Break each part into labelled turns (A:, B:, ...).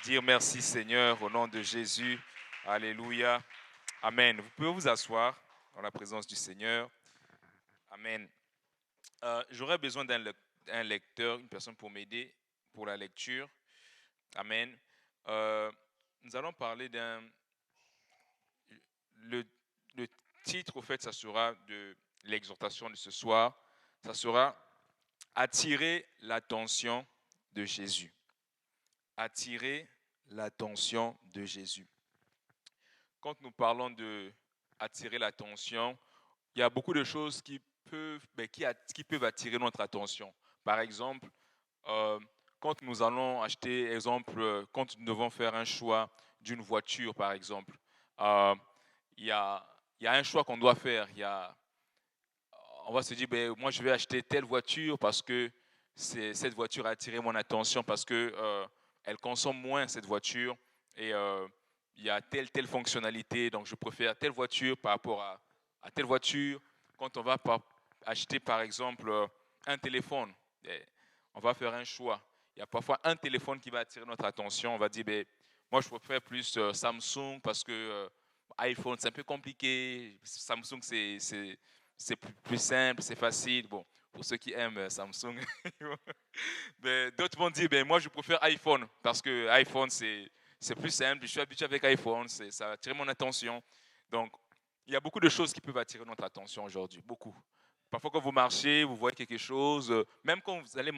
A: Dire merci Seigneur au nom de Jésus. Alléluia. Amen. Vous pouvez vous asseoir dans la présence du Seigneur. Amen. J'aurais besoin d'un lecteur, une personne pour m'aider pour la lecture. Amen. Nous allons parler d'un... Le, le titre, au fait, ça sera de l'exhortation de ce soir. Ça sera Attirer l'attention de Jésus. Attirer l'attention de Jésus. Quand nous parlons de attirer l'attention, il y a beaucoup de choses qui peuvent attirer notre attention. Par exemple, euh, quand nous allons acheter, quand nous devons faire un choix d'une voiture, par exemple, euh, il y a, il y a un choix qu'on doit faire. On va se dire, moi je vais acheter telle voiture parce que cette voiture a attiré mon attention parce que elle consomme moins cette voiture et il y a telle fonctionnalité, donc je préfère telle voiture par rapport à telle voiture. Quand on va acheter par exemple un téléphone, on va faire un choix. Il y a parfois un téléphone qui va attirer notre attention. On va dire, moi je préfère plus Samsung parce que iPhone c'est un peu compliqué. Samsung c'est plus simple, c'est facile. Bon, pour ceux qui aiment Samsung. D'autres vont dire, moi je préfère iPhone parce que iPhone c'est plus simple. Je suis habitué avec iPhone, ça attire mon attention. Donc, il y a beaucoup de choses qui peuvent attirer notre attention aujourd'hui, beaucoup. Parfois, quand vous marchez, vous voyez quelque chose, même quand vous allez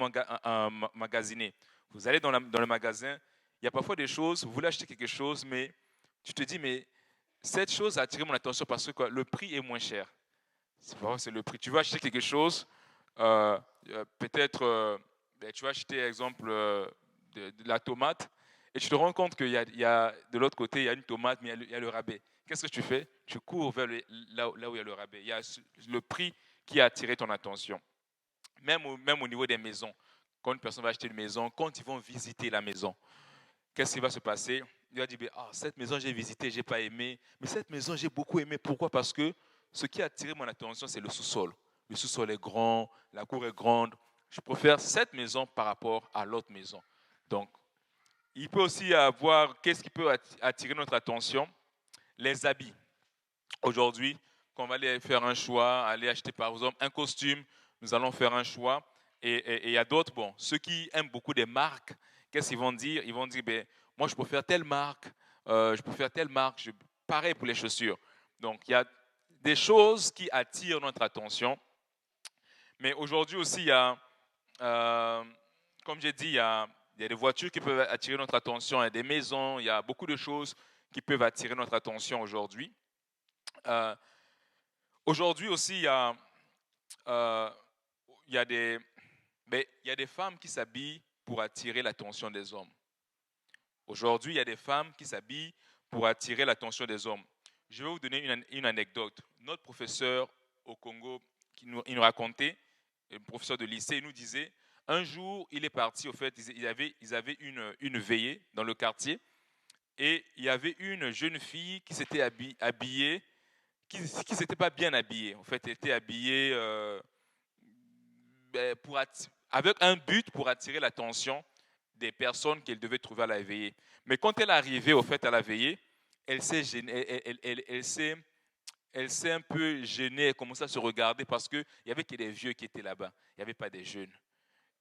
A: magasiner, vous allez dans le magasin, il y a parfois des choses, vous voulez acheter quelque chose, mais tu te dis, mais cette chose a attiré mon attention parce que quoi, le prix est moins cher. C'est le prix. Tu vas acheter quelque chose, peut-être, tu vas acheter, exemple, de la tomate, et tu te rends compte qu'il y a de l'autre côté, il y a une tomate, mais il y a le rabais. Qu'est-ce que tu fais? Tu cours vers là où il y a le rabais. Il y a le prix qui a attiré ton attention. Même au niveau des maisons. Quand une personne va acheter une maison, quand ils vont visiter la maison, qu'est-ce qui va se passer? Il va dire, cette maison j'ai visité, j'ai pas aimé, mais cette maison j'ai beaucoup aimé. Pourquoi? Parce que ce qui a attiré mon attention, c'est le sous-sol. Le sous-sol est grand, la cour est grande. Je préfère cette maison par rapport à l'autre maison. Donc, il peut aussi y avoir, qu'est-ce qui peut attirer notre attention? Les habits. Aujourd'hui, quand on va aller faire un choix, aller acheter par exemple un costume, nous allons faire un choix. Et il y a d'autres, ceux qui aiment beaucoup des marques, qu'est-ce qu'ils vont dire? Ils vont dire, moi je préfère telle marque, je préfère telle marque. Pareil pour les chaussures. Donc il y a des choses qui attirent notre attention. Mais aujourd'hui aussi, euh, comme j'ai dit, il y a des voitures qui peuvent attirer notre attention, il y a des maisons, il y a beaucoup de choses qui peuvent attirer notre attention aujourd'hui. Euh, Aujourd'hui aussi, euh, il y a des, il y a des femmes qui s'habillent pour attirer l'attention des hommes. Aujourd'hui, il y a des femmes qui s'habillent pour attirer l'attention des hommes. Je vais vous donner une anecdote. Notre professeur au Congo, il nous racontait, le professeur de lycée, il nous disait, un jour, il est parti, au fait, ils avaient une veillée dans le quartier, et il y avait une jeune fille qui s'était habillée qui s'était pas bien habillée. En fait, elle était habillée avec un but pour attirer l'attention des personnes qu'elle devait trouver à la veillée. Mais quand elle est arrivée au fait à la veillée, elle s'est gênée, elle s'est un peu gênée, elle commençait à se regarder parce qu'il n'y avait que des vieux qui étaient là-bas, il n'y avait pas des jeunes.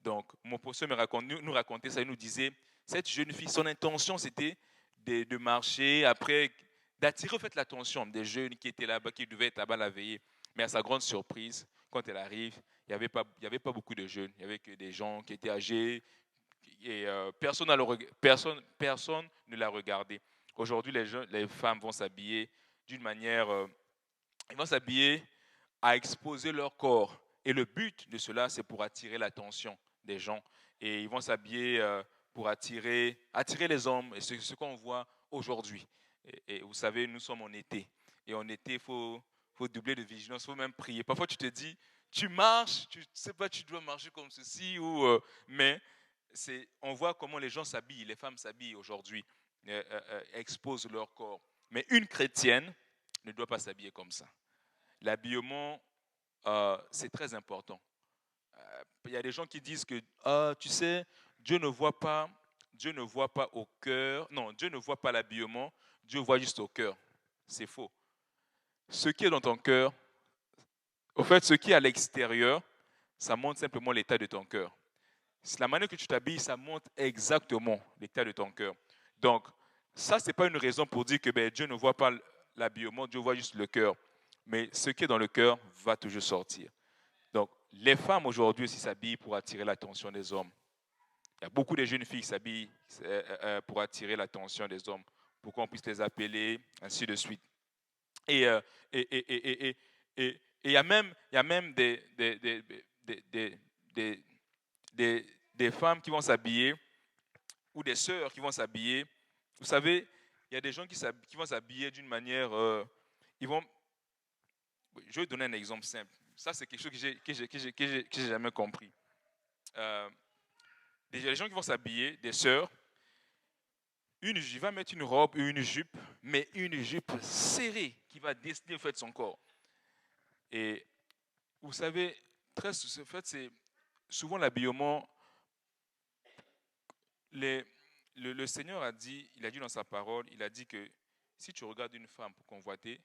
A: Donc, mon professeur nous racontait ça, il nous disait, cette jeune fille, son intention, c'était de marcher après, d'attirer en fait l'attention des jeunes qui étaient là-bas, qui devaient être là-bas la veillée. Mais à sa grande surprise, quand elle arrive, il y avait pas beaucoup de jeunes, il n'y avait que des gens qui étaient âgés et personne ne l'a regardé. Aujourd'hui, les femmes vont s'habiller d'une manière, ils vont s'habiller à exposer leur corps. Et le but de cela, c'est pour attirer l'attention des gens. Et ils vont s'habiller pour attirer les hommes. Et c'est ce qu'on voit aujourd'hui. Et vous savez, nous sommes en été. Et en été, faut doubler de vigilance, il faut même prier. Parfois, tu te dis, tu marches, tu ne sais pas, tu dois marcher comme ceci, mais on voit comment les gens s'habillent, les femmes s'habillent aujourd'hui, exposent leur corps. Mais une chrétienne ne doit pas s'habiller comme ça. L'habillement, c'est très important. Il y a des gens qui disent que, tu sais, Dieu ne voit pas, Dieu ne voit pas au cœur. Non, Dieu ne voit pas l'habillement. Dieu voit juste au cœur. C'est faux. Ce qui est dans ton cœur, au fait, ce qui est à l'extérieur, ça montre simplement l'état de ton cœur. La manière que tu t'habilles, ça montre exactement l'état de ton cœur. Donc, ça, ce n'est pas une raison pour dire que Dieu ne voit pas l'habillement, Dieu voit juste le cœur. Mais ce qui est dans le cœur va toujours sortir. Donc, les femmes aujourd'hui aussi s'habillent pour attirer l'attention des hommes. Il y a beaucoup de jeunes filles qui s'habillent pour attirer l'attention des hommes, pour qu'on puisse les appeler, ainsi de suite. Et il y a même des femmes qui vont s'habiller, ou des sœurs qui vont s'habiller. Vous savez, il y a des gens qui vont s'habiller d'une manière... ils vont... Je vais donner un exemple simple. Ça, c'est quelque chose que j'ai jamais compris. Les gens qui vont s'habiller, des sœurs, il va mettre une robe ou une jupe, mais une jupe serrée qui va dessiner en fait son corps. Et vous savez, en fait, c'est souvent l'habillement. Le Seigneur a dit dans sa parole, il a dit que si tu regardes une femme pour convoiter,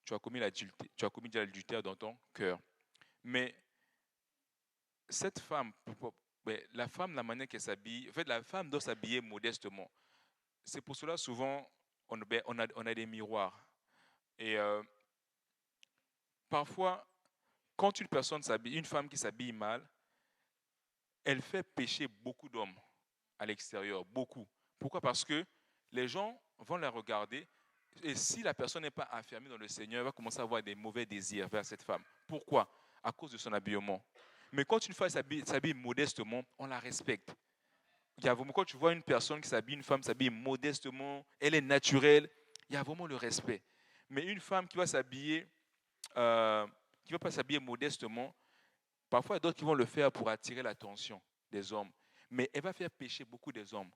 A: tu as commis l'adultère dans ton cœur. Mais cette femme, la femme, la manière qu'elle s'habille, en fait, la femme doit s'habiller modestement. C'est pour cela, souvent, on a des miroirs. Et parfois, quand une femme qui s'habille mal, elle fait pécher beaucoup d'hommes à l'extérieur, beaucoup. Pourquoi? Parce que les gens vont la regarder, et si la personne n'est pas affermie dans le Seigneur, elle va commencer à avoir des mauvais désirs vers cette femme. Pourquoi? À cause de son habillement. Mais quand une femme s'habille modestement, on la respecte. Il y a vraiment, quand tu vois une personne une femme s'habille modestement, elle est naturelle, il y a vraiment le respect. Mais une femme qui va s'habiller, qui ne va pas s'habiller modestement, parfois il y a d'autres qui vont le faire pour attirer l'attention des hommes. Mais elle va faire pécher beaucoup des hommes.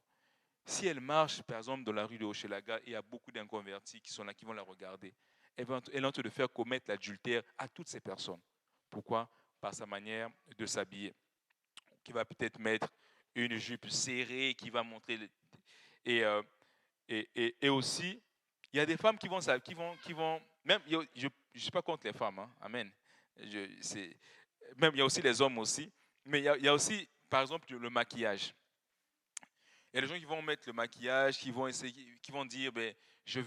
A: Si elle marche, par exemple, dans la rue de Hochelaga, il y a beaucoup d'inconvertis qui sont là, qui vont la regarder. Elle est en train de faire commettre l'adultère à toutes ces personnes. Pourquoi? Par sa manière de s'habiller. Qui va peut-être mettre une jupe serrée, qui va montrer... Et aussi, il y a des femmes qui vont même, je ne suis pas contre les femmes, hein, amen. Même, il y a aussi les hommes aussi. Mais il y a aussi, par exemple, le maquillage. Il y a des gens qui vont mettre le maquillage, qui vont dire, je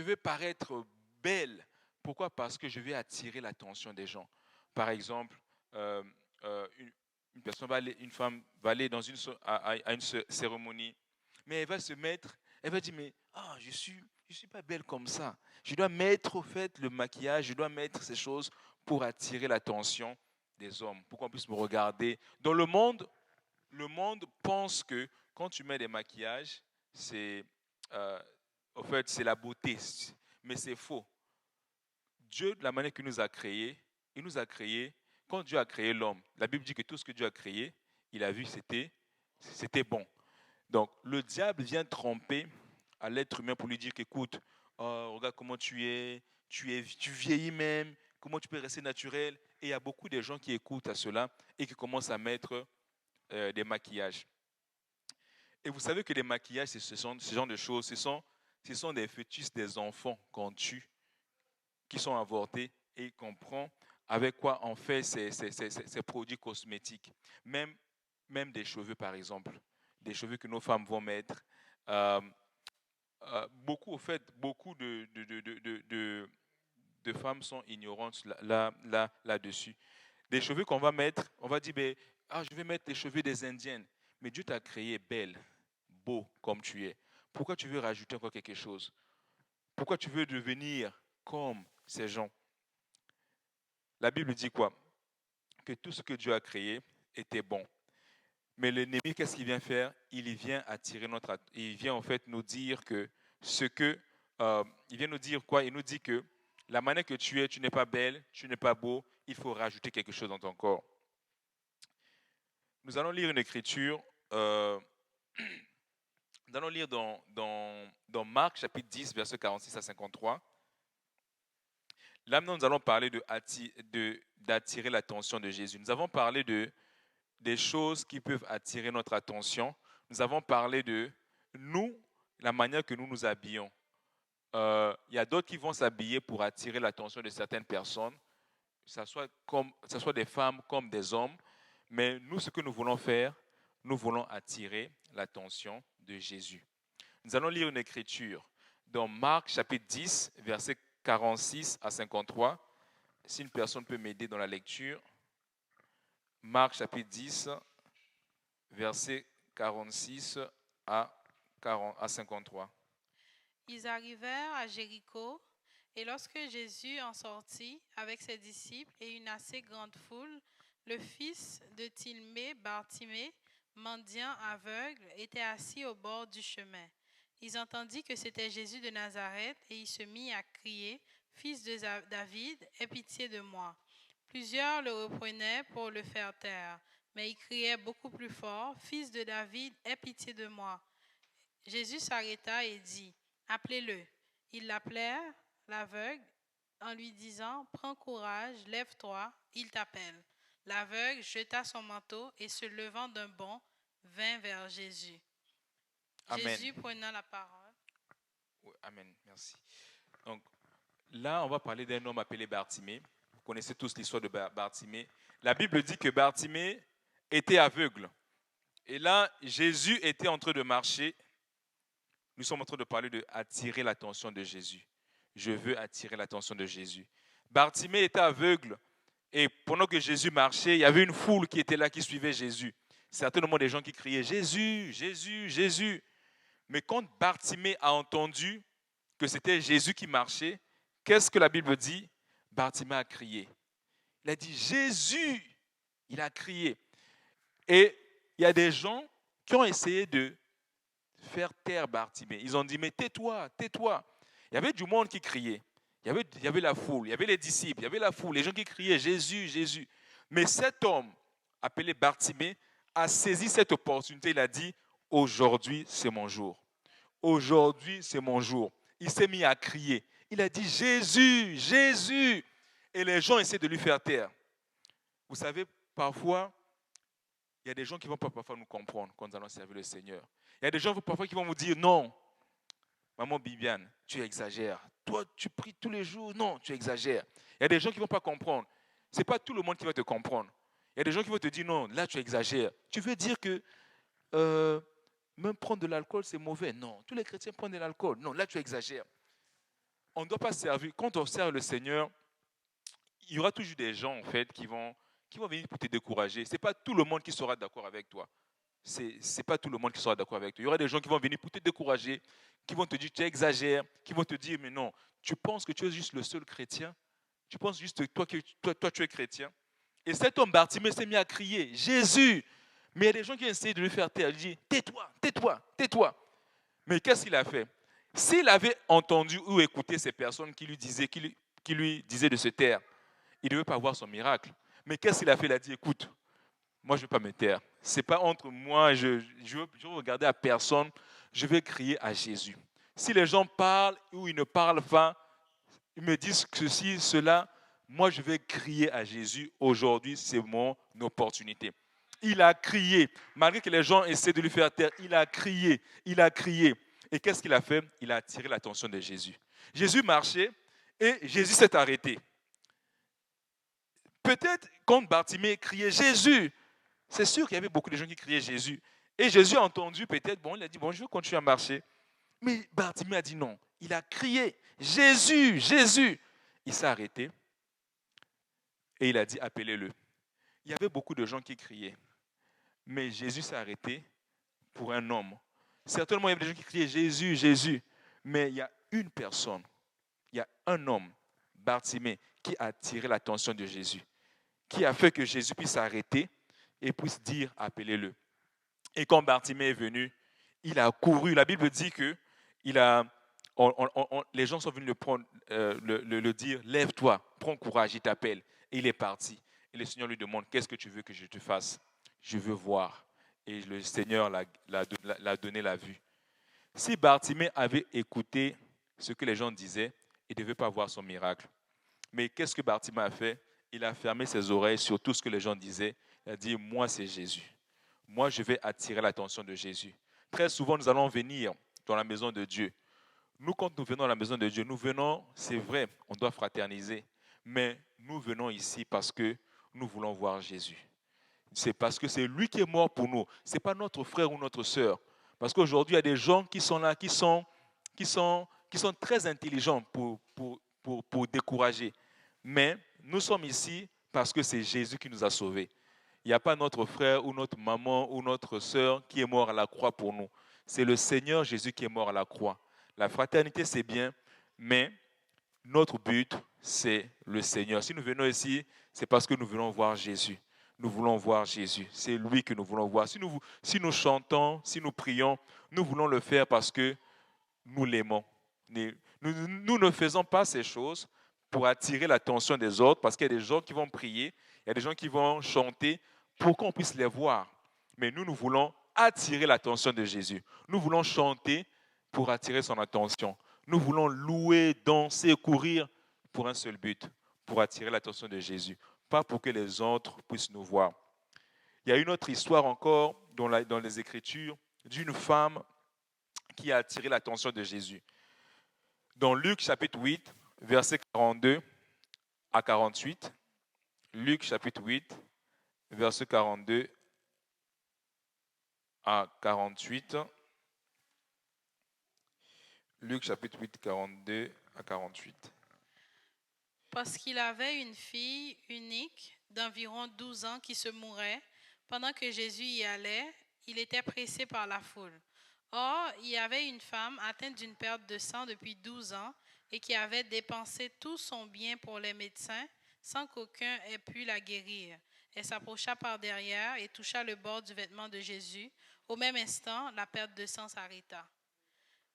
A: vais paraître belle. Pourquoi? Parce que je vais attirer l'attention des gens. Par exemple, une femme va aller à une cérémonie, mais elle va dire, mais je suis pas belle comme ça. Je dois mettre au fait le maquillage, je dois mettre ces choses pour attirer l'attention des hommes, pour qu'on puisse me regarder. Dans le monde pense que quand tu mets des maquillages, en fait, c'est la beauté. Mais c'est faux. Dieu, de la manière qu'il nous a créés, il nous a créés, quand Dieu a créé l'homme, la Bible dit que tout ce que Dieu a créé, il a vu que c'était bon. Donc, le diable vient tromper à l'être humain pour lui dire qu'écoute, regarde comment tu vieillis même, comment tu peux rester naturel. Et il y a beaucoup de gens qui écoutent à cela et qui commencent à mettre des maquillages. Et vous savez que les maquillages, ce genre de choses, ce sont des fœtus des enfants qu'on tue, qui sont avortés et qu'on prend avec quoi on fait ces produits cosmétiques. Même des cheveux, par exemple. Des cheveux que nos femmes vont mettre. Beaucoup de femmes sont ignorantes là-dessus. Des cheveux qu'on va mettre, on va dire, je vais mettre les cheveux des Indiennes. Mais Dieu t'a créé belle, beau comme tu es. Pourquoi tu veux rajouter encore quelque chose? Pourquoi tu veux devenir comme ces gens? La Bible dit quoi? Que tout ce que Dieu a créé était bon. Mais l'ennemi, qu'est-ce qu'il vient faire? Il vient attirer il vient en fait nous dire que il vient nous dire quoi? Il nous dit que la manière que tu es, tu n'es pas belle, tu n'es pas beau, il faut rajouter quelque chose dans ton corps. Nous allons lire une écriture, nous allons lire dans Marc chapitre 10, versets 46 à 53. Là, nous allons parler d'attirer l'attention de Jésus. Nous avons parlé des choses qui peuvent attirer notre attention. nous avons parlé de nous, la manière que nous nous habillons. Il y a d'autres qui vont s'habiller pour attirer l'attention de certaines personnes, que ce soit des femmes comme des hommes. Mais nous, ce que nous voulons faire, nous voulons attirer l'attention de Jésus. Nous allons lire une écriture dans Marc chapitre 10, versets 46 à 53. Si une personne peut m'aider dans la lecture. Marc chapitre 10, versets 46 à 53.
B: Ils arrivèrent à Jéricho, et lorsque Jésus en sortit avec ses disciples et une assez grande foule, le fils de Tilmée, Bartimée, mendiant aveugle, était assis au bord du chemin. Ils entendirent que c'était Jésus de Nazareth, et il se mit à crier, « Fils de David, aie pitié de moi. » Plusieurs le reprenaient pour le faire taire, mais il criait beaucoup plus fort, « Fils de David, aie pitié de moi. » Jésus s'arrêta et dit, « Appelez-le. » Ils l'appelèrent, l'aveugle, en lui disant, « Prends courage, lève-toi, il t'appelle. » L'aveugle jeta son manteau et se levant d'un bond, vint vers Jésus.
A: Amen.
B: Jésus prenant la parole.
A: Oui, amen, merci. Donc là, on va parler d'un homme appelé Bartimée. Vous connaissez tous l'histoire de Bartimée. La Bible dit que Bartimée était aveugle. Et là, Jésus était en train de marcher. Nous sommes en train de parler de attirer l'attention de Jésus. Je veux attirer l'attention de Jésus. Bartimée était aveugle. Et pendant que Jésus marchait, il y avait une foule qui était là, qui suivait Jésus. Certainement des gens qui criaient « Jésus, Jésus, Jésus ». Mais quand Bartimée a entendu que c'était Jésus qui marchait, qu'est-ce que la Bible dit? Bartimée a crié. Il a dit « Jésus !» Il a crié. Et il y a des gens qui ont essayé de faire taire Bartimée. Ils ont dit « Mais tais-toi, tais-toi ». Il y avait du monde qui criait. Il y avait la foule, il y avait les disciples, il y avait la foule, les gens qui criaient « Jésus, Jésus ». Mais cet homme, appelé Bartimée, a saisi cette opportunité. Il a dit « Aujourd'hui, c'est mon jour. Aujourd'hui, c'est mon jour. » Il s'est mis à crier. Il a dit « Jésus, Jésus !» Et les gens essaient de lui faire taire. Vous savez, parfois, il y a des gens qui ne vont pas parfois nous comprendre quand nous allons servir le Seigneur. Il y a des gens parfois qui vont vous dire « Non, maman Bibiane, tu exagères. Toi, tu pries tous les jours. Non, tu exagères. » Il y a des gens qui ne vont pas comprendre. Ce n'est pas tout le monde qui va te comprendre. Il y a des gens qui vont te dire « Non, là, tu exagères. Tu veux dire que même prendre de l'alcool, c'est mauvais. » Non, tous les chrétiens prennent de l'alcool. Non, là, tu exagères. On ne doit pas servir. Quand on sert le Seigneur, il y aura toujours des gens, en fait, qui vont venir pour te décourager. Ce n'est pas tout le monde qui sera d'accord avec toi. C'est pas tout le monde qui sera d'accord avec toi. Il y aura des gens qui vont venir pour te décourager, qui vont te dire tu exagères, qui vont te dire mais non, tu penses que tu es juste le seul chrétien, tu penses juste que toi tu es chrétien. Et cet homme Bartimée s'est mis à crier Jésus, mais il y a des gens qui ont essayé de lui faire taire. Il dit tais-toi, tais-toi, tais-toi. Mais qu'est-ce qu'il a fait? S'il avait entendu ou écouté ces personnes qui lui disaient de se taire, il ne devait pas voir son miracle. Mais qu'est-ce qu'il a fait? Il a dit écoute, moi, je ne vais pas me taire. Ce n'est pas entre moi, je veux regarder à personne, je vais crier à Jésus. Si les gens parlent ou ils ne parlent pas, ils me disent ceci, cela, moi, je vais crier à Jésus. Aujourd'hui, c'est mon opportunité. Il a crié. Malgré que les gens essaient de lui faire taire, il a crié. Il a crié. Et qu'est-ce qu'il a fait? Il a attiré l'attention de Jésus. Jésus marchait et Jésus s'est arrêté. Peut-être quand Bartimée criait Jésus, c'est sûr qu'il y avait beaucoup de gens qui criaient Jésus. Et Jésus a entendu peut-être, bon, il a dit, bon, je vais continuer à marcher. Mais Bartimée a dit non. Il a crié, Jésus, Jésus. Il s'est arrêté et il a dit, appelez-le. Il y avait beaucoup de gens qui criaient. Mais Jésus s'est arrêté pour un homme. Certainement, il y avait des gens qui criaient Jésus, Jésus. Mais il y a une personne, il y a un homme, Bartimée, qui a attiré l'attention de Jésus, qui a fait que Jésus puisse s'arrêter et puisse dire, appelez-le. Et quand Bartimée est venu, il a couru. La Bible dit que les gens sont venus le dire, lève-toi, prends courage, il t'appelle. Et il est parti. Et le Seigneur lui demande, qu'est-ce que tu veux que je te fasse? Je veux voir. Et le Seigneur l'a donné la vue. Si Bartimée avait écouté ce que les gens disaient, il ne devait pas voir son miracle. Mais qu'est-ce que Bartimée a fait? Il a fermé ses oreilles sur tout ce que les gens disaient. Il a dit, moi c'est Jésus. moi je vais attirer l'attention de Jésus. Très souvent, nous allons venir dans la maison de Dieu. Nous, quand nous venons à la maison de Dieu, nous venons, c'est vrai, on doit fraterniser, mais nous venons ici parce que nous voulons voir Jésus. C'est parce que c'est lui qui est mort pour nous. Ce n'est pas notre frère ou notre sœur. Parce qu'aujourd'hui, il y a des gens qui sont là, qui sont très intelligents pour décourager. Mais nous sommes ici parce que c'est Jésus qui nous a sauvés. Il n'y a pas notre frère ou notre maman ou notre sœur qui est mort à la croix pour nous. C'est le Seigneur Jésus qui est mort à la croix. La fraternité, c'est bien, mais notre but, c'est le Seigneur. Si nous venons ici, c'est parce que nous voulons voir Jésus. Nous voulons voir Jésus. C'est lui que nous voulons voir. Si nous chantons, si nous prions, nous voulons le faire parce que nous l'aimons. Nous ne faisons pas ces choses pour attirer l'attention des autres, parce qu'il y a des gens qui vont prier, il y a des gens qui vont chanter pour qu'on puisse les voir. Mais nous voulons attirer l'attention de Jésus. Nous voulons chanter pour attirer son attention. Nous voulons louer, danser, courir pour un seul but, pour attirer l'attention de Jésus, pas pour que les autres puissent nous voir. Il y a une autre histoire encore dans les Écritures d'une femme qui a attiré l'attention de Jésus. Dans Luc chapitre 8, versets 42 à 48, Luc chapitre 8, versets 42 à 48, Luc chapitre 8, 42 à 48.
B: Parce qu'il avait une fille unique d'environ 12 ans qui se mourait. Pendant que Jésus y allait, il était pressé par la foule. Or, il y avait une femme atteinte d'une perte de sang depuis 12 ans et qui avait dépensé tout son bien pour les médecins sans qu'aucun ait pu la guérir. Elle s'approcha par derrière et toucha le bord du vêtement de Jésus. Au même instant, la perte de sang s'arrêta.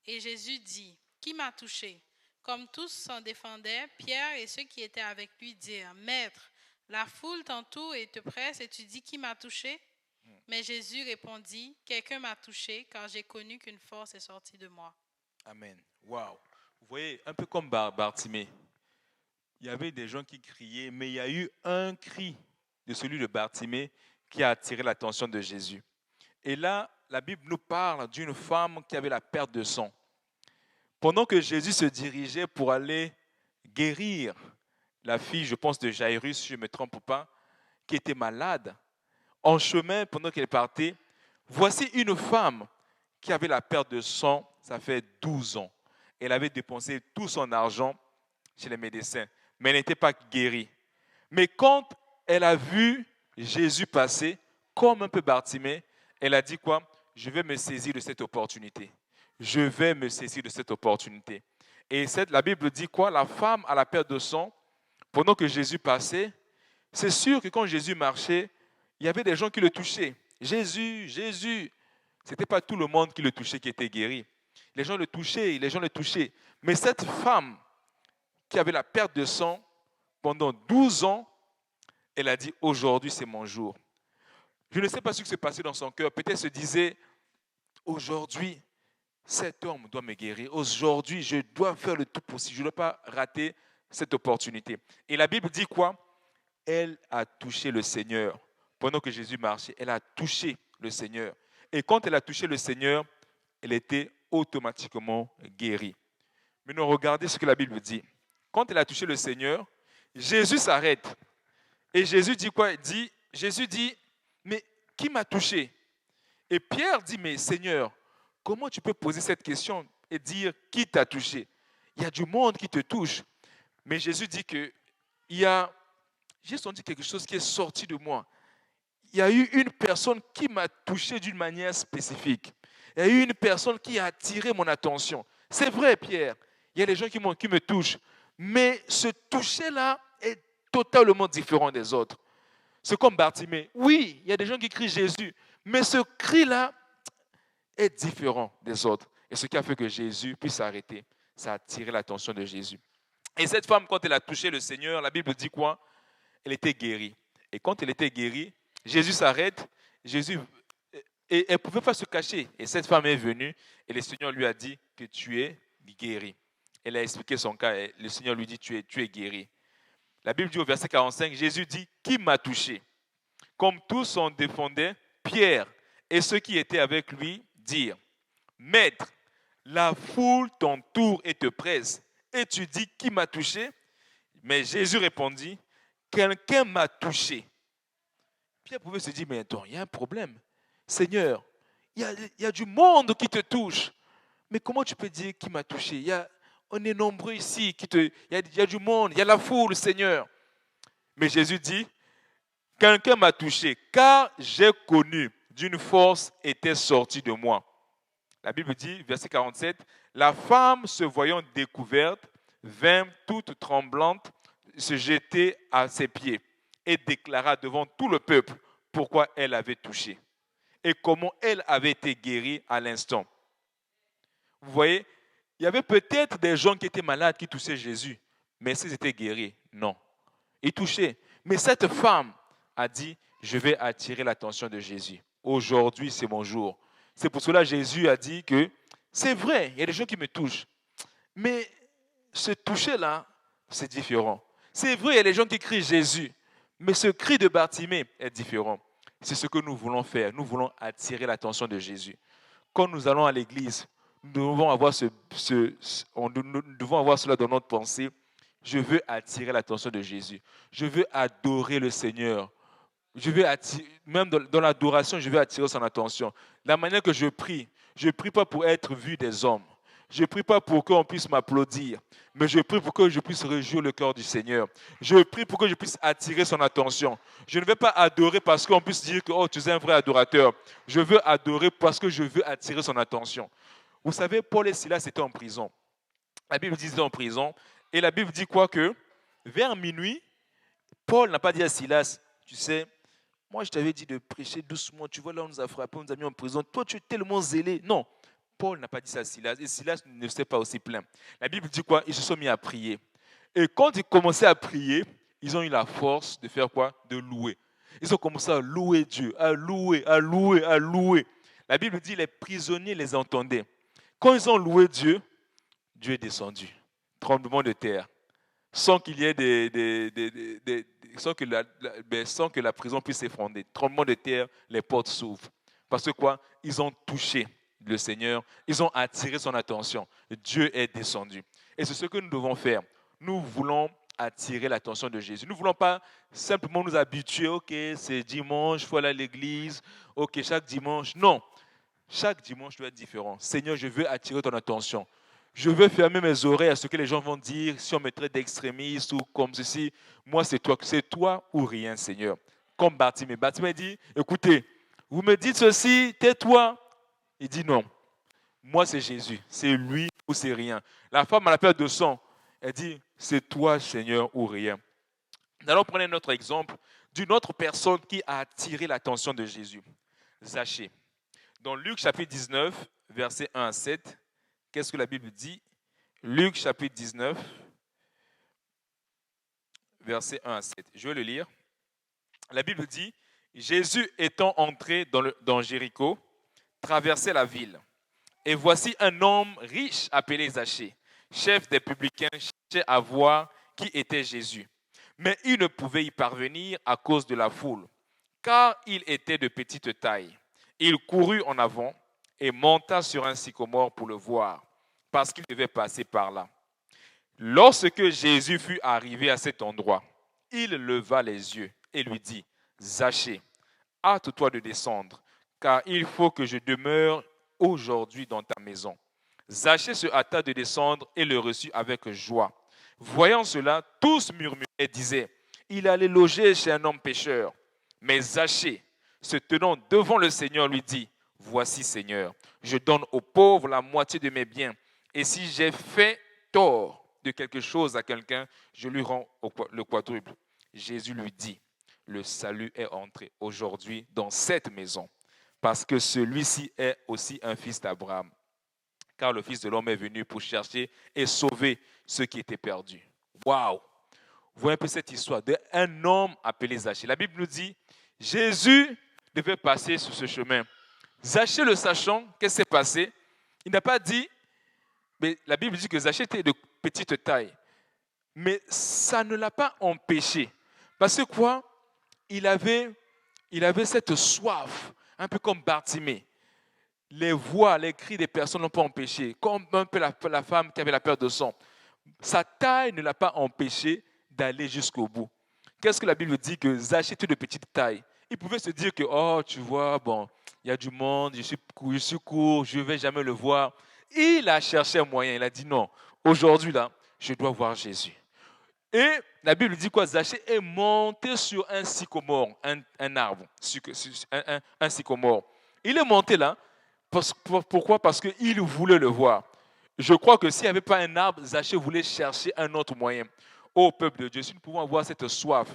B: Et Jésus dit, « Qui m'a touché ?» Comme tous s'en défendaient, Pierre et ceux qui étaient avec lui dirent, « Maître, la foule t'entoure et te presse et tu dis, « Qui m'a touché ?» Mais Jésus répondit, « Quelqu'un m'a touché car j'ai connu qu'une force est sortie de moi. »
A: Amen. Wow. Vous voyez, un peu comme Bartimée. Il y avait des gens qui criaient, mais il y a eu un cri de celui de Bartimée qui a attiré l'attention de Jésus. Et là, la Bible nous parle d'une femme qui avait la perte de sang. Pendant que Jésus se dirigeait pour aller guérir la fille, je pense, de Jairus, si je ne me trompe pas, qui était malade, en chemin, pendant qu'elle partait, voici une femme qui avait la perte de sang, ça fait 12 ans. Elle avait dépensé tout son argent chez les médecins, mais elle n'était pas guérie. Mais quand elle a vu Jésus passer, comme un peu Bartimée, elle a dit quoi? Je vais me saisir de cette opportunité. Je vais me saisir de cette opportunité. Et la Bible dit quoi? La femme à la perte de sang, pendant que Jésus passait, c'est sûr que quand Jésus marchait, il y avait des gens qui le touchaient. Jésus, Jésus. Ce n'était pas tout le monde qui le touchait qui était guéri. Les gens le touchaient. Mais cette femme qui avait la perte de sang pendant 12 ans, elle a dit, aujourd'hui c'est mon jour. Je ne sais pas ce qui s'est passé dans son cœur. Peut-être se disait, aujourd'hui, cet homme doit me guérir. Aujourd'hui, je dois faire le tout possible. Je ne dois pas rater cette opportunité. Et la Bible dit quoi? Elle a touché le Seigneur. Pendant que Jésus marchait, elle a touché le Seigneur. Et quand elle a touché le Seigneur, elle était automatiquement guérie. Maintenant, regardez ce que la Bible dit. Quand elle a touché le Seigneur, Jésus s'arrête. Et Jésus dit quoi? Jésus dit, mais qui m'a touché? Et Pierre dit, mais Seigneur, comment tu peux poser cette question et dire qui t'a touché? Il y a du monde qui te touche. Mais Jésus dit que j'ai senti quelque chose qui est sorti de moi. Il y a eu une personne qui m'a touché d'une manière spécifique. Il y a eu une personne qui a attiré mon attention. C'est vrai, Pierre, il y a des gens qui me touchent. Mais ce toucher-là est totalement différent des autres. C'est comme Bartimée. Oui, il y a des gens qui crient Jésus. Mais ce cri-là est différent des autres. Et ce qui a fait que Jésus puisse s'arrêter, ça a attiré l'attention de Jésus. Et cette femme, quand elle a touché le Seigneur, la Bible dit quoi? Elle était guérie. Et quand elle était guérie, Jésus s'arrête, et elle ne pouvait pas se cacher. Et cette femme est venue et le Seigneur lui a dit que tu es guérie. Elle a expliqué son cas et le Seigneur lui dit tu es guérie. La Bible dit au verset 45, Jésus dit, qui m'a touché? Comme tous s'en défendaient, Pierre et ceux qui étaient avec lui dirent, Maître, la foule t'entoure et te presse, et tu dis, qui m'a touché? Mais Jésus répondit, quelqu'un m'a touché. Pierre pouvait se dire, mais attends, il y a un problème. Seigneur, il y a du monde qui te touche. Mais comment tu peux dire qui m'a touché? On est nombreux ici, il y a du monde, il y a la foule, Seigneur. Mais Jésus dit, quelqu'un m'a touché, car j'ai connu d'une force était sortie de moi. La Bible dit, verset 47, la femme se voyant découverte, vint toute tremblante se jeter à ses pieds et déclara devant tout le peuple pourquoi elle avait touché et comment elle avait été guérie à l'instant. Vous voyez, il y avait peut-être des gens qui étaient malades qui touchaient Jésus, mais s'ils étaient guéris, non. Ils touchaient. Mais cette femme a dit, je vais attirer l'attention de Jésus. Aujourd'hui, c'est mon jour. C'est pour cela que Jésus a dit que c'est vrai, il y a des gens qui me touchent. Mais ce toucher-là, c'est différent. C'est vrai, il y a des gens qui crient Jésus. Mais ce cri de Bartimée est différent. C'est ce que nous voulons faire. Nous voulons attirer l'attention de Jésus. Quand nous allons à l'église, nous devons avoir cela dans notre pensée. Je veux attirer l'attention de Jésus. Je veux adorer le Seigneur. Même dans l'adoration, je veux attirer son attention. La manière que je prie pas pour être vu des hommes. Je ne prie pas pour qu'on puisse m'applaudir, mais je prie pour que je puisse réjouir le cœur du Seigneur. Je prie pour que je puisse attirer son attention. Je ne vais pas adorer parce qu'on puisse dire que tu es un vrai adorateur. Je veux adorer parce que je veux attirer son attention. Vous savez, Paul et Silas étaient en prison. La Bible dit qu'ils étaient en prison. Et la Bible dit quoi que vers minuit, Paul n'a pas dit à Silas, tu sais, moi je t'avais dit de prêcher doucement, tu vois là on nous a frappé, on nous a mis en prison, toi tu es tellement zélé. Non, Paul n'a pas dit ça à Silas et Silas ne s'est pas aussi plaint. La Bible dit quoi? Ils se sont mis à prier. Et quand ils commençaient à prier, ils ont eu la force de faire quoi? De louer. Ils ont commencé à louer Dieu, à louer, à louer, à louer. La Bible dit les prisonniers les entendaient. Quand ils ont loué Dieu, Dieu est descendu. Tremblement de terre. Sans qu'il y ait sans que la prison puisse s'effondrer. Tremblement de terre, les portes s'ouvrent. Parce que quoi? Ils ont touché le Seigneur, ils ont attiré son attention. Dieu est descendu. Et c'est ce que nous devons faire. Nous voulons attirer l'attention de Jésus. Nous ne voulons pas simplement nous habituer, ok, c'est dimanche, il faut aller à l'église, ok, chaque dimanche. Non, chaque dimanche doit être différent. Seigneur, je veux attirer ton attention. Je veux fermer mes oreilles à ce que les gens vont dire, si on me traite d'extrémiste ou comme ceci. Moi, c'est toi ou rien, Seigneur. Comme Bartimée. Bartimée dit, écoutez, vous me dites ceci, tais-toi. Il dit non. Moi, c'est Jésus. C'est lui ou c'est rien. La femme à la perte de sang, elle dit, c'est toi, Seigneur, ou rien. Nous allons prendre un autre exemple d'une autre personne qui a attiré l'attention de Jésus. Zachée. Dans Luc chapitre 19, versets 1 à 7, qu'est-ce que la Bible dit? Luc chapitre 19, versets 1 à 7. Je vais le lire. La Bible dit, Jésus étant entré dans Jéricho, traversait la ville. Et voici un homme riche appelé Zachée, chef des publicains, cherchait à voir qui était Jésus. Mais il ne pouvait y parvenir à cause de la foule, car il était de petite taille. Il courut en avant et monta sur un sycomore pour le voir, parce qu'il devait passer par là. Lorsque Jésus fut arrivé à cet endroit, il leva les yeux et lui dit, Zachée, hâte-toi de descendre, car il faut que je demeure aujourd'hui dans ta maison. Zachée se hâta de descendre et le reçut avec joie. Voyant cela, tous murmuraient et disaient, il allait loger chez un homme pécheur. Mais Zachée, se tenant devant le Seigneur, lui dit, voici Seigneur, je donne aux pauvres la moitié de mes biens, et si j'ai fait tort de quelque chose à quelqu'un, je lui rends le quadruple. Jésus lui dit, le salut est entré aujourd'hui dans cette maison, parce que celui-ci est aussi un fils d'Abraham. Car le Fils de l'homme est venu pour chercher et sauver ceux qui étaient perdus. Waouh! Vous voyez un peu cette histoire d'un homme appelé Zachée. La Bible nous dit, Jésus devait passer sur ce chemin. Zachée, le sachant, qu'est-ce qui s'est passé? Il n'a pas dit, mais la Bible dit que Zachée était de petite taille. Mais ça ne l'a pas empêché. Parce que quoi? Il avait cette soif. un peu comme Bartimée. Les voix, les cris des personnes n'ont pas empêché, comme un peu la femme qui avait la peur de sang. Sa taille ne l'a pas empêché d'aller jusqu'au bout. Qu'est-ce que la Bible dit? Que Zachée était de petite taille. Il pouvait se dire que, oh, tu vois, bon, il y a du monde, je suis court, je ne vais jamais le voir. Il a cherché un moyen. Il a dit, non, aujourd'hui, là, je dois voir Jésus. Et la Bible dit quoi? Zachée est monté sur un sycomore, un arbre, un sycomore. Il est monté là. Pourquoi? Parce qu'il voulait le voir. Je crois que s'il n'y avait pas un arbre, Zachée voulait chercher un autre moyen. Ô peuple de Dieu, si nous pouvons avoir cette soif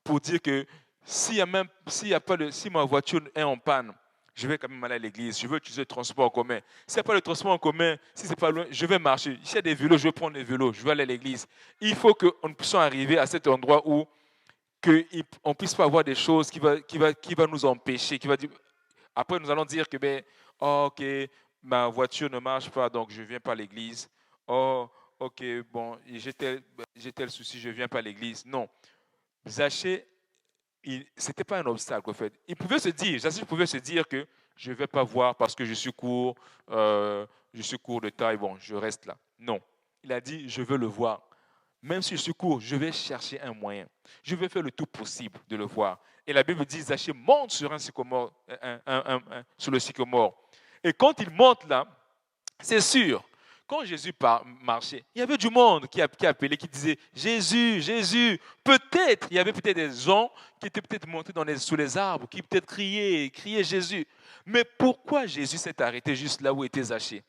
A: pour dire que si ma voiture est en panne, je vais quand même aller à l'église, je veux utiliser le transport en commun. S'il n'y a pas le transport en commun, si ce n'est pas loin, je vais marcher. S'il y a des vélos, je vais prendre les vélos, je vais aller à l'église. Il faut que nous puissions arriver à cet endroit où on ne puisse pas avoir des choses qui va nous empêcher, après nous allons dire que oh, ok, ma voiture ne marche pas, donc je ne viens pas à l'église. Oh, ok, bon, j'ai tel souci, je ne viens pas à l'église. Non, Zachée, ce n'était pas un obstacle, en fait. Zachée pouvait se dire que je ne vais pas voir parce que je suis court de taille, bon, je reste là. Non, il a dit, je veux le voir. Même si je suis court, je vais chercher un moyen. Je vais faire le tout possible de le voir. Et la Bible dit, Zachée monte sur un sycomore, sur le sycomore. Et quand il monte là, c'est sûr, quand Jésus marchait, il y avait du monde qui appelait, qui disait Jésus, Jésus. Peut-être, il y avait peut-être des gens qui étaient peut-être montés sous les arbres, qui peut-être criaient Jésus. Mais pourquoi Jésus s'est arrêté juste là où était Zachée?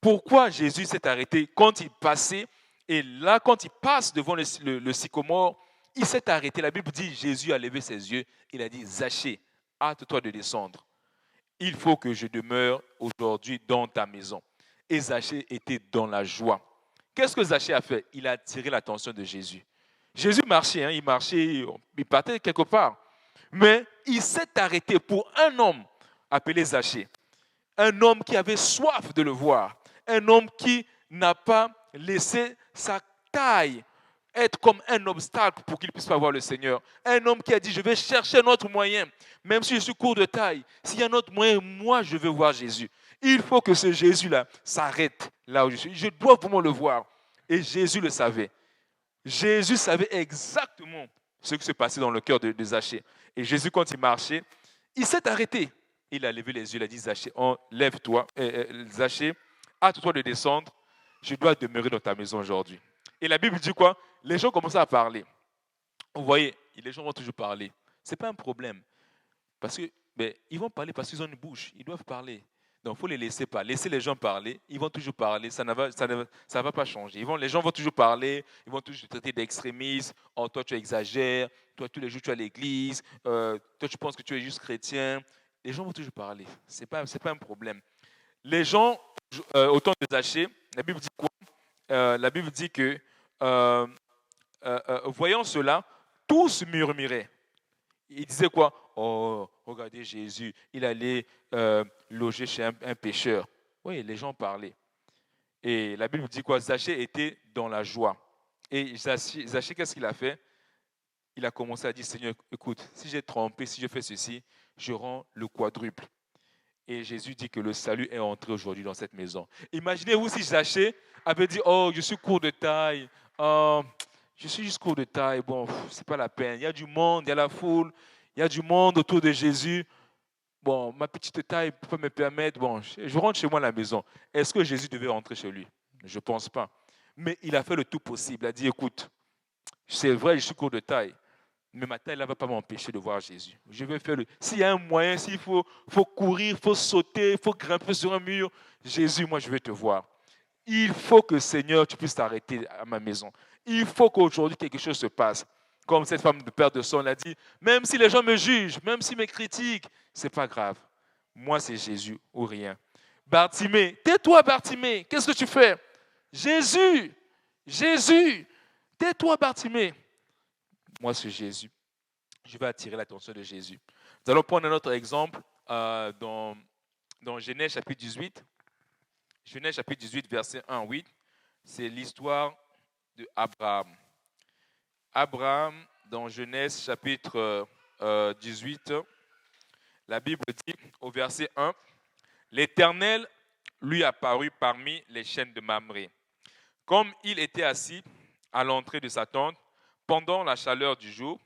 A: Pourquoi Jésus s'est arrêté quand il passait? Et là, quand il passe devant le sycomore, il s'est arrêté. La Bible dit Jésus a levé ses yeux. Il a dit Zachée, hâte-toi de descendre. Il faut que je demeure aujourd'hui dans ta maison. Et Zachée était dans la joie. Qu'est-ce que Zachée a fait? Il a attiré l'attention de Jésus. Jésus marchait, il partait quelque part. Mais il s'est arrêté pour un homme appelé Zachée. Un homme qui avait soif de le voir. Un homme qui n'a pas laissé sa taille être comme un obstacle pour qu'il ne puisse pas voir le Seigneur. Un homme qui a dit, je vais chercher un autre moyen, même si je suis court de taille. S'il y a un autre moyen, moi, je veux voir Jésus. Il faut que ce Jésus-là s'arrête là où je suis. Je dois vraiment le voir. Et Jésus le savait. Jésus savait exactement ce qui se passait dans le cœur de Zachée. Et Jésus, quand il marchait, il s'est arrêté. Il a levé les yeux, il a dit, Zachée, lève-toi, Zachée, hâte-toi de descendre. Je dois demeurer dans ta maison aujourd'hui. Et la Bible dit quoi? Les gens commencent à parler. Vous voyez, les gens vont toujours parler. Ce n'est pas un problème. Parce que, ils vont parler parce qu'ils ont une bouche. Ils doivent parler. Donc, il faut les laisser parler. Laissez les gens parler. Ils vont toujours parler. Ça ne va pas changer. Les gens vont toujours parler. Ils vont toujours te traiter d'extrémiste. Oh, toi, tu exagères. Toi, tous les jours, tu es à l'église. Toi, tu penses que tu es juste chrétien. Les gens vont toujours parler. Ce n'est pas un problème. Les gens, au temps de Zachée, la Bible dit quoi? La Bible dit que, voyant cela, tous murmuraient. Ils disaient quoi? Oh, regardez Jésus, il allait loger chez un pécheur. Oui, les gens parlaient. Et la Bible dit quoi? Zachée était dans la joie. Et Zachée, qu'est-ce qu'il a fait? Il a commencé à dire, Seigneur, écoute, si j'ai trompé, si je fais ceci, je rends le quadruple. Et Jésus dit que le salut est entré aujourd'hui dans cette maison. Imaginez-vous si Zachée avait dit, oh, je suis court de taille, je suis juste court de taille, bon, c'est pas la peine. Il y a du monde, il y a la foule, il y a du monde autour de Jésus. Bon, ma petite taille ne peut pas me permettre, bon, je rentre chez moi à la maison. Est-ce que Jésus devait rentrer chez lui? Je ne pense pas. Mais il a fait le tout possible. Il a dit, écoute, c'est vrai, je suis court de taille, mais ma taille ne va pas m'empêcher de voir Jésus. Je vais faire S'il y a un moyen, s'il faut courir, il faut sauter, il faut grimper sur un mur, Jésus, moi, je vais te voir. Il faut que, Seigneur, tu puisses t'arrêter à ma maison. Il faut qu'aujourd'hui, quelque chose se passe. Comme cette femme de père de son l'a dit, même si les gens me jugent, même s'ils me critiquent, ce n'est pas grave. Moi, c'est Jésus ou rien. Bartimée, tais-toi, Bartimée. Qu'est-ce que tu fais? Jésus, Jésus, tais-toi, Bartimée. Moi, c'est Jésus. Je vais attirer l'attention de Jésus. Nous allons prendre un autre exemple dans Genèse chapitre 18. Genèse chapitre 18, verset 1 à 8. C'est l'histoire d'Abraham. Abraham, dans Genèse chapitre 18, La Bible dit au verset 1, « L'Éternel lui apparut parmi les chênes de Mamré. Comme il était assis à l'entrée de sa tente pendant la chaleur du jour,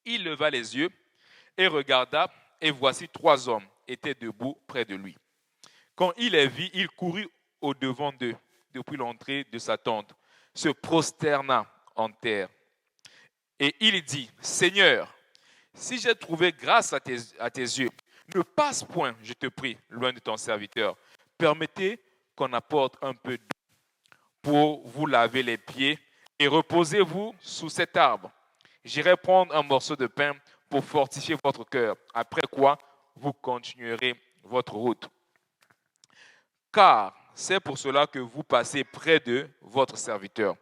A: il leva les yeux et regarda, et voici 3 hommes étaient debout près de lui. Quand il les vit, il courut au-devant d'eux, depuis l'entrée de sa tente, se prosterna en terre. Et il dit, « Seigneur, si j'ai trouvé grâce à tes yeux, ne passe point, je te prie, loin de ton serviteur. Permettez qu'on apporte un peu d'eau pour vous laver les pieds et reposez-vous sous cet arbre. J'irai prendre un morceau de pain pour fortifier votre cœur, après quoi vous continuerez votre route. Car c'est pour cela que vous passez près de votre serviteur. »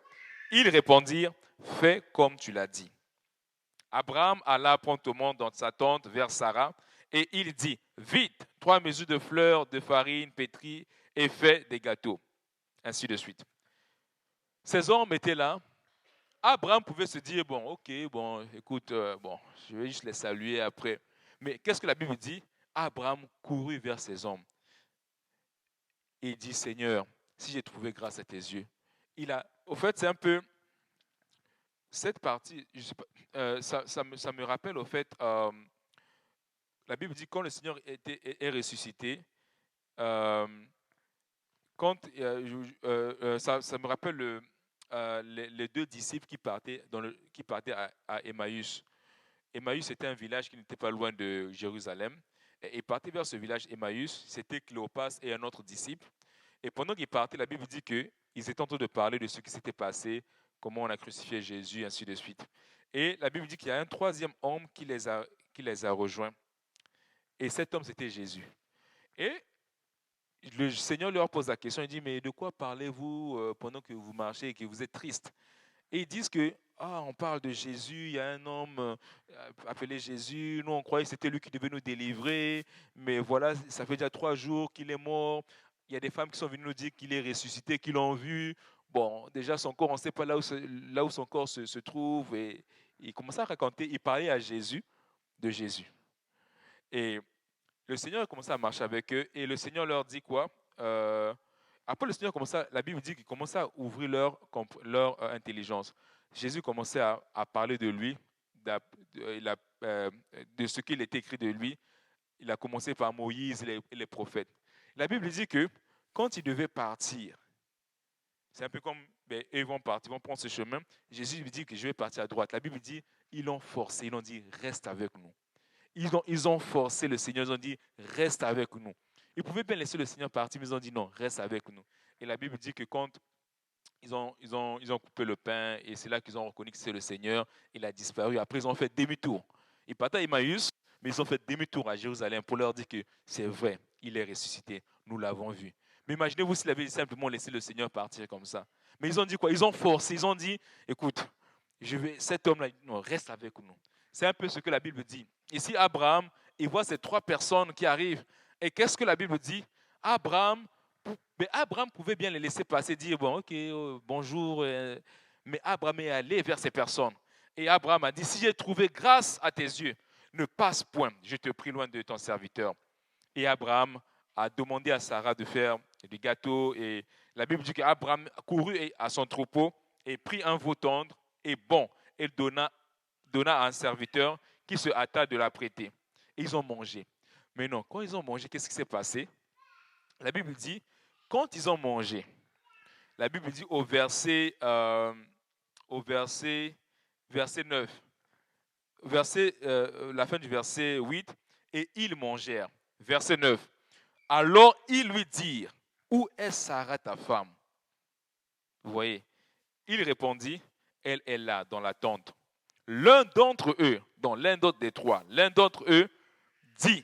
A: Ils répondirent, « Fais comme tu l'as dit. » Abraham alla promptement dans sa tente vers Sarah, et il dit, « Vite, 3 mesures de fleurs de farine pétrie et fais des gâteaux. » Ainsi de suite. Ces hommes étaient là. Abraham pouvait se dire, bon, ok, bon, écoute, bon, je vais juste les saluer après. Mais qu'est-ce que la Bible dit? Abraham courut vers ces hommes. Et il dit, Seigneur, si j'ai trouvé grâce à tes yeux. Au fait, c'est un peu, cette partie, je sais pas, ça me rappelle au fait, la Bible dit quand le Seigneur est ressuscité, euh, ça me rappelle les 2 disciples qui partaient, à Emmaüs. Emmaüs était un village qui n'était pas loin de Jérusalem. Et ils partaient vers ce village Emmaüs. C'était Cléopas et un autre disciple. Et pendant qu'ils partaient, la Bible dit qu'ils étaient en train de parler de ce qui s'était passé, comment on a crucifié Jésus, ainsi de suite. Et la Bible dit qu'il y a un 3e homme qui les a rejoints. Et cet homme, c'était Jésus. Et le Seigneur leur pose la question, il dit, mais de quoi parlez-vous pendant que vous marchez et que vous êtes triste? Et ils disent que, on parle de Jésus, il y a un homme appelé Jésus, nous on croyait que c'était lui qui devait nous délivrer, mais voilà, ça fait déjà 3 jours qu'il est mort. Il y a des femmes qui sont venues nous dire qu'il est ressuscité, qu'ils l'ont vu. Bon, déjà son corps, on ne sait pas là où son corps se trouve. Et il commençait à raconter, il parlait à Jésus, de Jésus. Et le Seigneur a commencé à marcher avec eux et le Seigneur leur dit quoi? Après, le Seigneur la Bible dit qu'il commençait à ouvrir leur intelligence. Jésus commençait à parler de lui, de ce qu'il était écrit de lui. Il a commencé par Moïse et les prophètes. La Bible dit que quand il devait partir, c'est un peu comme, ils vont partir, ils vont prendre ce chemin. Jésus lui dit que je vais partir à droite. La Bible dit, ils l'ont forcé, ils l'ont dit, reste avec nous. Ils ont forcé le Seigneur, ils ont dit, reste avec nous. Ils pouvaient bien laisser le Seigneur partir, mais ils ont dit, non, reste avec nous. Et la Bible dit que quand ils ont coupé le pain, et c'est là qu'ils ont reconnu que c'est le Seigneur, il a disparu. Après, ils ont fait demi-tour. Ils partaient à Emmaüs, mais ils ont fait demi-tour à Jérusalem pour leur dire que c'est vrai, il est ressuscité, nous l'avons vu. Mais imaginez-vous s'ils avaient simplement laissé le Seigneur partir comme ça. Mais ils ont dit quoi? Ils ont forcé, ils ont dit, écoute, cet homme-là, non, reste avec nous. C'est un peu ce que la Bible dit. Ici, Abraham, il voit ces 3 personnes qui arrivent. Et qu'est-ce que la Bible dit? Abraham pouvait bien les laisser passer, dire, bon, ok, bonjour. Mais Abraham est allé vers ces personnes. Et Abraham a dit, si j'ai trouvé grâce à tes yeux, ne passe point, je te prie loin de ton serviteur. Et Abraham a demandé à Sarah de faire des gâteaux. Et la Bible dit qu'Abraham courut à son troupeau et prit un veau tendre et bon. Et donna à un serviteur qui se hâta de l'apprêter. Et ils ont mangé. Mais non, quand ils ont mangé, qu'est-ce qui s'est passé? La Bible dit, quand ils ont mangé, la Bible dit au verset 9, la fin du verset 8, et ils mangèrent. Verset 9. Alors ils lui dirent, où est Sarah ta femme? Vous voyez, il répondit, elle est là, dans la tente. L'un d'entre eux, donc l'un d'autre des 3, l'un d'entre eux dit,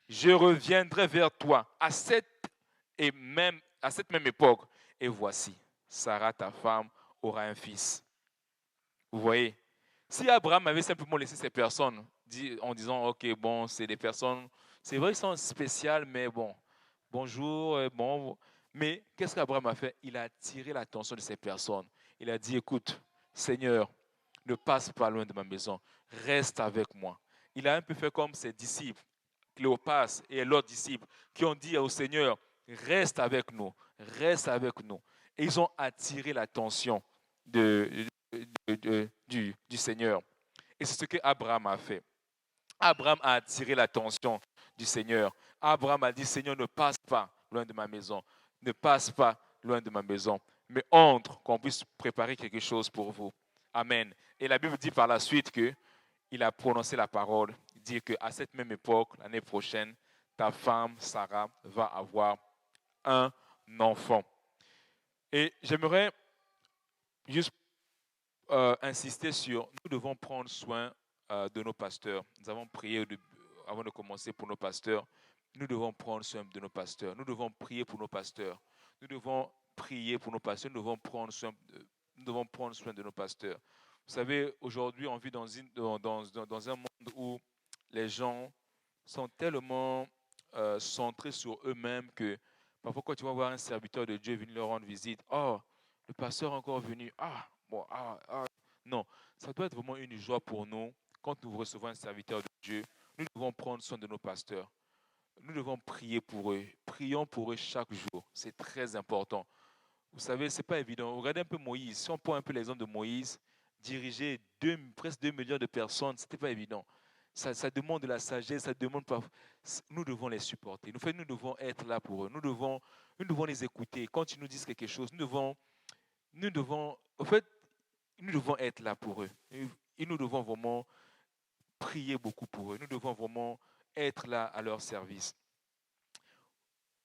A: je reviendrai vers toi à cette même époque. Et voici, Sarah, ta femme, aura un fils. Vous voyez, si Abraham avait simplement laissé ces personnes en disant, ok, bon, c'est des personnes, c'est vrai, ils sont spéciales, mais bon, bonjour, bon. Mais qu'est-ce qu'Abraham a fait? Il a attiré l'attention de ces personnes. Il a dit, écoute, Seigneur, ne passe pas loin de ma maison, reste avec moi. Il a un peu fait comme ses disciples. Cléopas et leurs disciples, qui ont dit au Seigneur, reste avec nous, reste avec nous. Et ils ont attiré l'attention du Seigneur. Et c'est ce que Abraham a fait. Abraham a attiré l'attention du Seigneur. Abraham a dit, Seigneur, ne passe pas loin de ma maison. Ne passe pas loin de ma maison. Mais entre, qu'on puisse préparer quelque chose pour vous. Amen. Et la Bible dit par la suite qu'il a prononcé la parole. Il dit qu'à cette même époque, l'année prochaine, ta femme, Sarah, va avoir un enfant. Et j'aimerais juste insister sur, nous devons prendre soin de nos pasteurs. Nous avons prié avant de commencer pour nos pasteurs. Nous devons prendre soin de nos pasteurs. Nous devons prier pour nos pasteurs. Nous devons prier pour nos pasteurs. Nous devons prendre soin de nos pasteurs. Vous savez, aujourd'hui, on vit dans un monde où les gens sont tellement centrés sur eux-mêmes que parfois, quand tu vas voir un serviteur de Dieu venir leur rendre visite, oh, le pasteur est encore venu. Ah, bon, non, ça doit être vraiment une joie pour nous quand nous recevons un serviteur de Dieu. Nous devons prendre soin de nos pasteurs. Nous devons prier pour eux. Prions pour eux chaque jour. C'est très important. Vous savez, ce n'est pas évident. Regardez un peu Moïse. Si on prend un peu l'exemple de Moïse, diriger presque 2 millions de personnes, ce n'était pas évident. Ça demande de la sagesse, ça demande pas. Nous devons les supporter. Nous devons être là pour eux. Nous devons les écouter. Quand ils nous disent quelque chose, nous devons être là pour eux. Et nous devons vraiment prier beaucoup pour eux. Nous devons vraiment être là à leur service.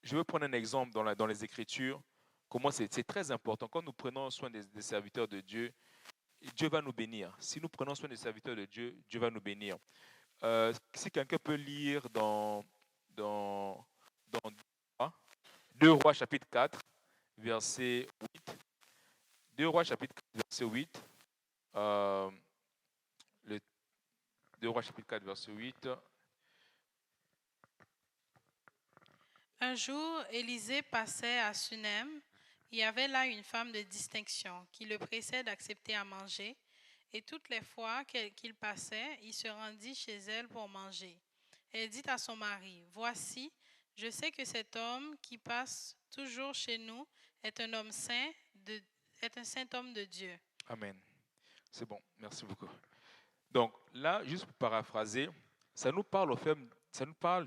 A: Je vais prendre un exemple dans les Écritures. Comment c'est très important. Quand nous prenons soin des serviteurs de Dieu, Dieu va nous bénir. Si nous prenons soin des serviteurs de Dieu, Dieu va nous bénir. Si quelqu'un peut lire dans 2 Rois chapitre 4, verset 8. 2 Rois chapitre 4, verset 8. 2 Rois chapitre 4, verset 8.
B: Un jour, Élisée passait à Sunem. Il y avait là une femme de distinction qui le pressait d'accepter à manger. Et toutes les fois qu'il passait, il se rendit chez elle pour manger. Elle dit à son mari, « Voici, je sais que cet homme qui passe toujours chez nous est un homme saint, est un saint homme de Dieu. »
A: Amen. C'est bon, merci beaucoup. Donc là, juste pour paraphraser, ça nous parle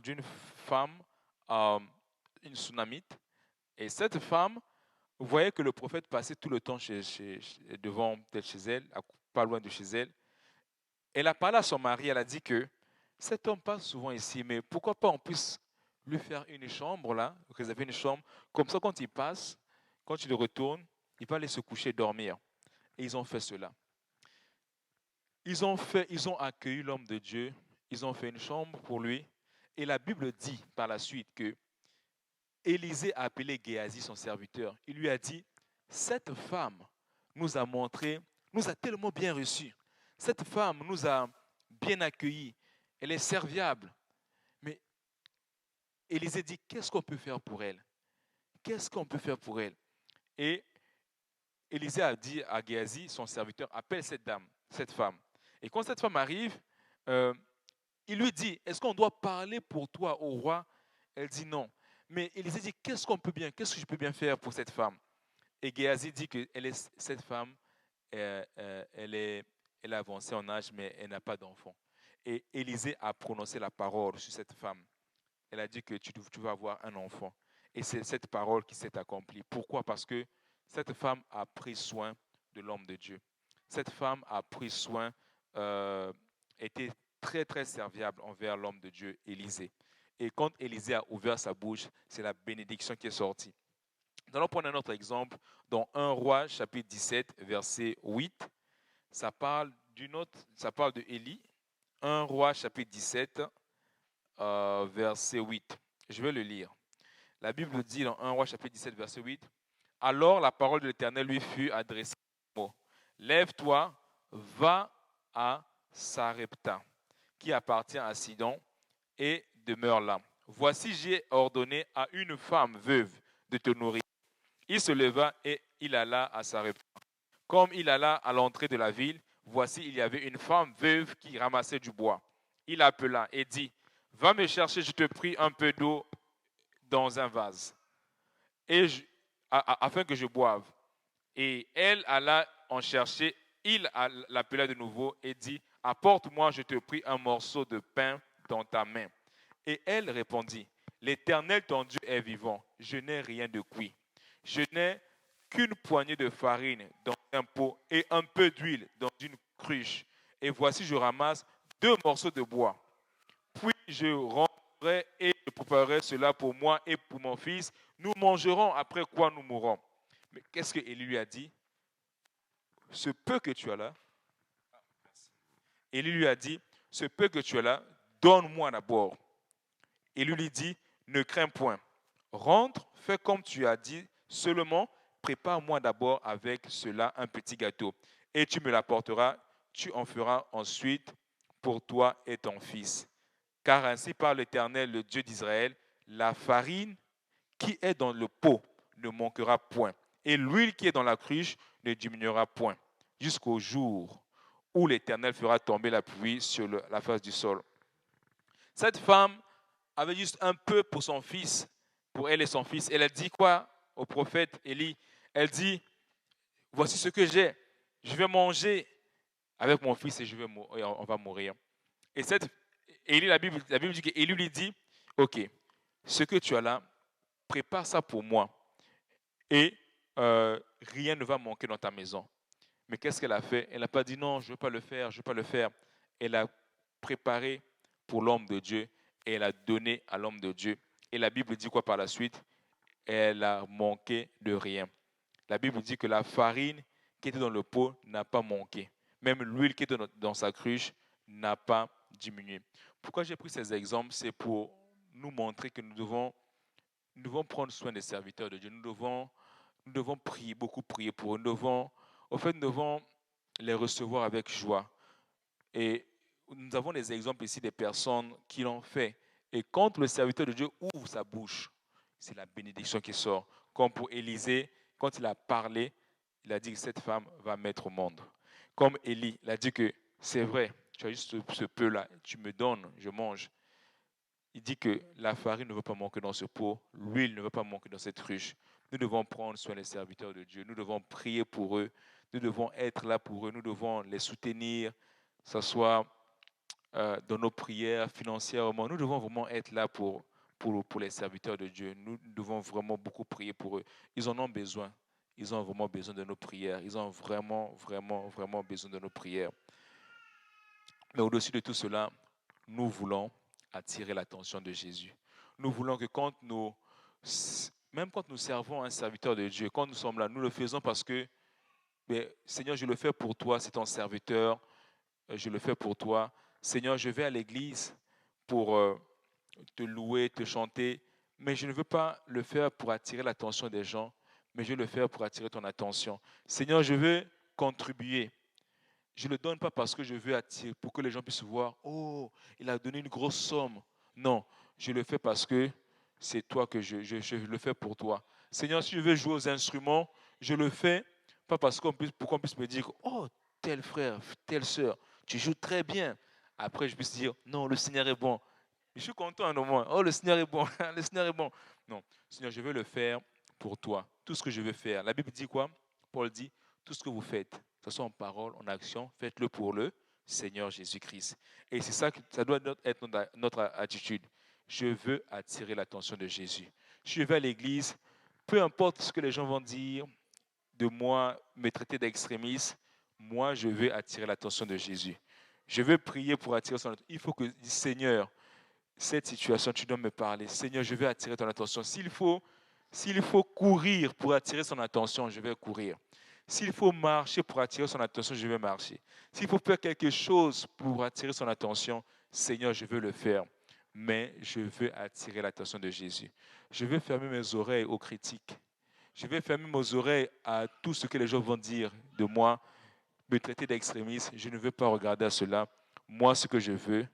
A: d'une femme, une Sunamite. Et cette femme, vous voyez que le prophète passait tout le temps devant, peut-être chez elle, pas loin de chez elle. Elle a parlé à son mari, elle a dit que cet homme passe souvent ici, mais pourquoi pas on puisse lui faire une chambre là, réserver une chambre, comme ça quand il passe, quand il retourne, il va aller se coucher et dormir. Et ils ont fait cela. Ils ont accueilli l'homme de Dieu, ils ont fait une chambre pour lui, et la Bible dit par la suite que Élisée a appelé Géasi, son serviteur. Il lui a dit, cette femme nous a tellement bien reçus. Cette femme nous a bien accueillis. Elle est serviable. Mais Élisée dit, qu'est-ce qu'on peut faire pour elle? Qu'est-ce qu'on peut faire pour elle? Et Élisée a dit à Géasi, son serviteur, appelle cette femme. Et quand cette femme arrive, il lui dit, est-ce qu'on doit parler pour toi au roi? Elle dit non. Mais Élisée dit, qu'est-ce que je peux bien faire pour cette femme? Et Géasi dit que cette femme, elle est avancée en âge, mais elle n'a pas d'enfant. Et Élisée a prononcé la parole sur cette femme. Elle a dit que tu vas avoir un enfant. Et c'est cette parole qui s'est accomplie. Pourquoi? Parce que cette femme a pris soin de l'homme de Dieu. Cette femme a pris soin, était très, très serviable envers l'homme de Dieu, Élisée. Et quand Élisée a ouvert sa bouche, c'est la bénédiction qui est sortie. Nous allons prendre un autre exemple. Dans 1 Roi, chapitre 17, verset 8, ça parle de Élie. 1 Roi, chapitre 17, verset 8. Je vais le lire. La Bible dit dans 1 Roi, chapitre 17, verset 8, « Alors la parole de l'Éternel lui fut adressée. Lève-toi, va à Sarepta, qui appartient à Sidon, et demeure là. Voici, j'ai ordonné à une femme veuve de te nourrir. » Il se leva et il alla à Sarepta. Comme il alla à l'entrée de la ville, voici, il y avait une femme veuve qui ramassait du bois. Il appela et dit, Va me chercher, je te prie, un peu d'eau dans un vase, et afin que je boive. Et elle alla en chercher, il l'appela de nouveau et dit, apporte-moi, je te prie, un morceau de pain dans ta main. Et elle répondit, l'Éternel ton Dieu est vivant, je n'ai rien de cuit. Je n'ai qu'une poignée de farine dans un pot et un peu d'huile dans une cruche. Et voici, je ramasse 2 morceaux de bois. Puis je rentrerai et je préparerai cela pour moi et pour mon fils. Nous mangerons, après quoi nous mourrons. Mais qu'est-ce que Élie lui a dit? Ce peu que tu as là, Élie lui a dit, ce peu que tu as là, donne-moi d'abord. Élie lui dit, ne crains point. Rentre, fais comme tu as dit, seulement prépare-moi d'abord avec cela un petit gâteau, et tu me l'apporteras, tu en feras ensuite pour toi et ton fils. Car ainsi parle l'Éternel, le Dieu d'Israël, la farine qui est dans le pot ne manquera point, et l'huile qui est dans la cruche ne diminuera point, jusqu'au jour où l'Éternel fera tomber la pluie sur la face du sol. Cette femme avait juste un peu pour son fils, pour elle et son fils. Elle a dit quoi au prophète Élie? Elle dit, voici ce que j'ai, je vais manger avec mon fils et on va mourir. Et Élie, la Bible dit qu'Élie lui dit, ok, ce que tu as là, prépare ça pour moi et rien ne va manquer dans ta maison. Mais qu'est-ce qu'elle a fait? Elle n'a pas dit non, je ne veux pas le faire, je ne veux pas le faire. Elle a préparé pour l'homme de Dieu et elle a donné à l'homme de Dieu. Et la Bible dit quoi par la suite? Elle a manqué de rien. La Bible dit que la farine qui était dans le pot n'a pas manqué. Même l'huile qui était dans sa cruche n'a pas diminué. Pourquoi j'ai pris ces exemples? C'est pour nous montrer que nous devons prendre soin des serviteurs de Dieu. Nous devons prier, beaucoup prier pour eux. Nous devons les recevoir avec joie. Et nous avons des exemples ici des personnes qui l'ont fait. Et quand le serviteur de Dieu ouvre sa bouche, c'est la bénédiction qui sort. Comme pour Élisée, quand il a parlé, il a dit que cette femme va mettre au monde. Comme Élie, il a dit que c'est vrai, tu as juste ce peu-là, tu me donnes, je mange. Il dit que la farine ne veut pas manquer dans ce pot, l'huile ne veut pas manquer dans cette ruche. Nous devons prendre soin des serviteurs de Dieu, nous devons prier pour eux, nous devons être là pour eux, nous devons les soutenir, que ce soit dans nos prières financièrement. Nous devons vraiment être là pour les serviteurs de Dieu. Nous devons vraiment beaucoup prier pour eux. Ils en ont besoin. Ils ont vraiment besoin de nos prières. Ils ont vraiment, vraiment, vraiment besoin de nos prières. Mais au-dessus de tout cela, nous voulons attirer l'attention de Jésus. Nous voulons que même quand nous servons un serviteur de Dieu, quand nous sommes là, nous le faisons parce que, Seigneur, je le fais pour toi, c'est ton serviteur, je le fais pour toi. Seigneur, je vais à l'église pour te louer, te chanter, mais je ne veux pas le faire pour attirer l'attention des gens, mais je veux le faire pour attirer ton attention. Seigneur, je veux contribuer. Je ne le donne pas parce que je veux attirer, pour que les gens puissent voir, oh, il a donné une grosse somme. Non, je le fais parce que c'est toi que je le fais pour toi. Seigneur, si je veux jouer aux instruments, je le fais pas parce pour qu'on puisse me dire, oh, tel frère, telle sœur, tu joues très bien. Après, je puisse dire, non, le Seigneur est bon. Je suis content au moins. Oh, le Seigneur est bon, le Seigneur est bon. Non, Seigneur, je veux le faire pour toi. Tout ce que je veux faire. La Bible dit quoi? Paul dit, tout ce que vous faites, que ce soit en parole, en action, faites-le pour le Seigneur Jésus-Christ. Et c'est ça que ça doit être notre attitude. Je veux attirer l'attention de Jésus. Je vais à l'église, peu importe ce que les gens vont dire de moi, me traiter d'extrémiste, moi, je veux attirer l'attention de Jésus. Je veux prier pour attirer son attention. Il faut que, Seigneur, cette situation, tu dois me parler. Seigneur, je veux attirer ton attention. S'il faut courir pour attirer son attention, je vais courir. S'il faut marcher pour attirer son attention, je vais marcher. S'il faut faire quelque chose pour attirer son attention, Seigneur, je veux le faire. Mais je veux attirer l'attention de Jésus. Je veux fermer mes oreilles aux critiques. Je vais fermer mes oreilles à tout ce que les gens vont dire de moi, me traiter d'extrémiste. Je ne veux pas regarder à cela. Moi, ce que je veux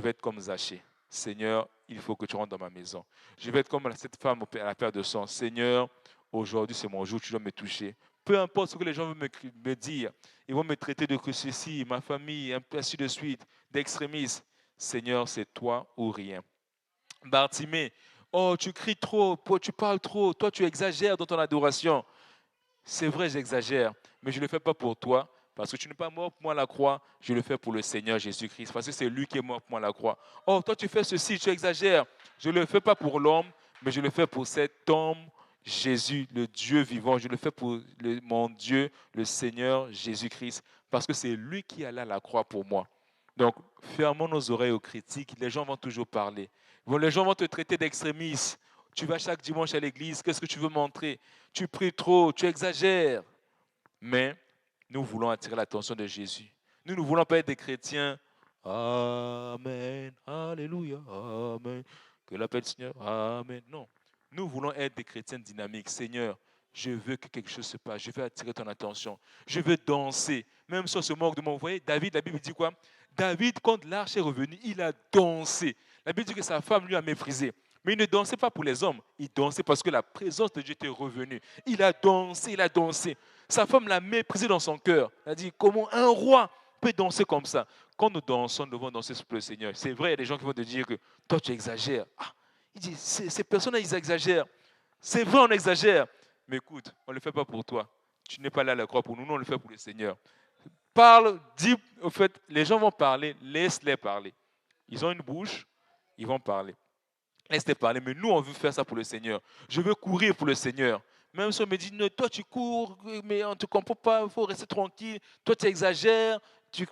A: être comme Zachée. Seigneur, il faut que tu rentres dans ma maison. Je vais être comme cette femme à la perte de sang. Seigneur, aujourd'hui c'est mon jour, tu dois me toucher. Peu importe ce que les gens veulent me dire, ils vont me traiter de que ceci, ma famille, ainsi de suite, d'extrémiste. Seigneur, c'est toi ou rien. Bartimée, oh, tu cries trop, tu parles trop, toi tu exagères dans ton adoration. C'est vrai, j'exagère, mais je ne le fais pas pour toi, parce que tu n'es pas mort pour moi à la croix, je le fais pour le Seigneur Jésus-Christ, parce que c'est lui qui est mort pour moi à la croix. Oh, toi tu fais ceci, tu exagères. Je ne le fais pas pour l'homme, mais je le fais pour cet homme, Jésus, le Dieu vivant. Je le fais pour mon Dieu, le Seigneur Jésus-Christ, parce que c'est lui qui est allé à la croix pour moi. Donc, fermons nos oreilles aux critiques. Les gens vont toujours parler. Les gens vont te traiter d'extrémiste. Tu vas chaque dimanche à l'église, qu'est-ce que tu veux montrer? Tu pries trop, tu exagères. Mais nous voulons attirer l'attention de Jésus. Nous ne voulons pas être des chrétiens. Amen, Alléluia, Amen. Que la paix du Seigneur, Amen. Non, nous voulons être des chrétiens dynamiques. Seigneur, je veux que quelque chose se passe. Je veux attirer ton attention. Je veux danser. Même si on se moque de moi. Vous voyez, David, la Bible dit quoi? David, quand l'arche est revenue, il a dansé. La Bible dit que sa femme lui a méprisé. Mais il ne dansait pas pour les hommes. Il dansait parce que la présence de Dieu était revenue. Il a dansé, il a dansé. Sa femme l'a méprisé dans son cœur. Elle a dit, comment un roi peut danser comme ça? Quand nous dansons, nous devons danser pour le Seigneur. C'est vrai, il y a des gens qui vont te dire que toi, tu exagères. Ah, il dit, ces personnes-là, ils exagèrent. C'est vrai, on exagère. Mais écoute, on ne le fait pas pour toi. Tu n'es pas là à la croix pour nous, on le fait pour le Seigneur. Parle, dis, au fait, les gens vont parler, laisse-les parler. Ils ont une bouche, ils vont parler. Laisse-les parler, mais nous, on veut faire ça pour le Seigneur. Je veux courir pour le Seigneur. Même si on me dit, non, toi, tu cours, mais on ne te comprend pas, il faut rester tranquille. Toi, tu exagères.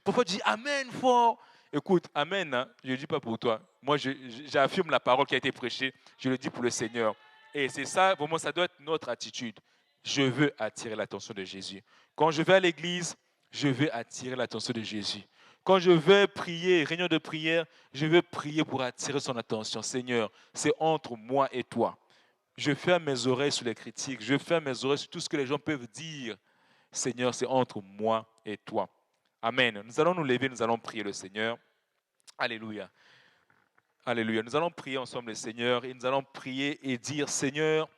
A: Parfois, tu dis Amen fort. Écoute, Amen, hein, je ne le dis pas pour toi. Moi, j'affirme la parole qui a été prêchée. Je le dis pour le Seigneur. Et c'est ça, vraiment, ça doit être notre attitude. Je veux attirer l'attention de Jésus. Quand je vais à l'église, je veux attirer l'attention de Jésus. Quand je vais prier, réunion de prière, je veux prier pour attirer son attention. Seigneur, c'est entre moi et toi. Je ferme mes oreilles sur les critiques. Je ferme mes oreilles sur tout ce que les gens peuvent dire. Seigneur, c'est entre moi et toi. Amen. Nous allons nous lever, nous allons prier le Seigneur. Alléluia. Alléluia. Nous allons prier ensemble le Seigneur et nous allons prier et dire, Seigneur,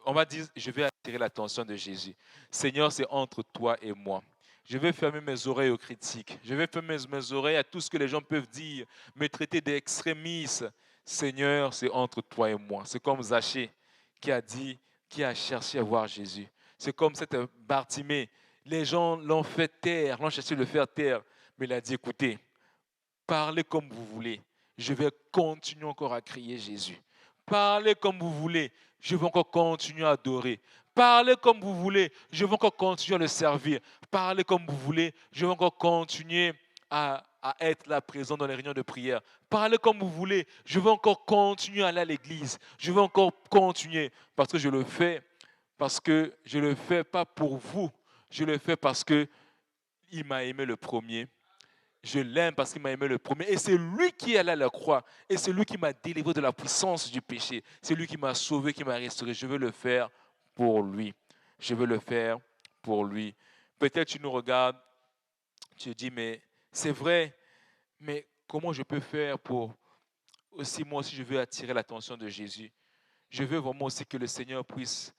A: on va dire, je vais attirer l'attention de Jésus. Seigneur, c'est entre toi et moi. Je vais fermer mes oreilles aux critiques. Je vais fermer mes oreilles à tout ce que les gens peuvent dire, me traiter d'extrémiste. Seigneur, c'est entre toi et moi. C'est comme Zachée qui a dit, qui a cherché à voir Jésus. C'est comme cette Bartimée. Les gens l'ont fait taire, l'ont cherché de le faire taire. Mais il a dit, écoutez, parlez comme vous voulez. Je vais continuer encore à crier Jésus. Parlez comme vous voulez. Je vais encore continuer à adorer. Parlez comme vous voulez. Je vais encore continuer à le servir. Parlez comme vous voulez. Je vais encore continuer à être là présent dans les réunions de prière. Parlez comme vous voulez. Je vais encore continuer à aller à l'église. Je vais encore continuer parce que je le fais. Parce que je ne le fais pas pour vous. Je le fais parce que il m'a aimé le premier. Je l'aime parce qu'il m'a aimé le premier. Et c'est lui qui est allé à la croix. Et c'est lui qui m'a délivré de la puissance du péché. C'est lui qui m'a sauvé, qui m'a restauré. Je veux le faire pour lui. Je veux le faire pour lui. Peut-être tu nous regardes, tu te dis, mais c'est vrai, mais comment je peux faire pour aussi, moi aussi, je veux attirer l'attention de Jésus. Je veux vraiment aussi que le Seigneur puisse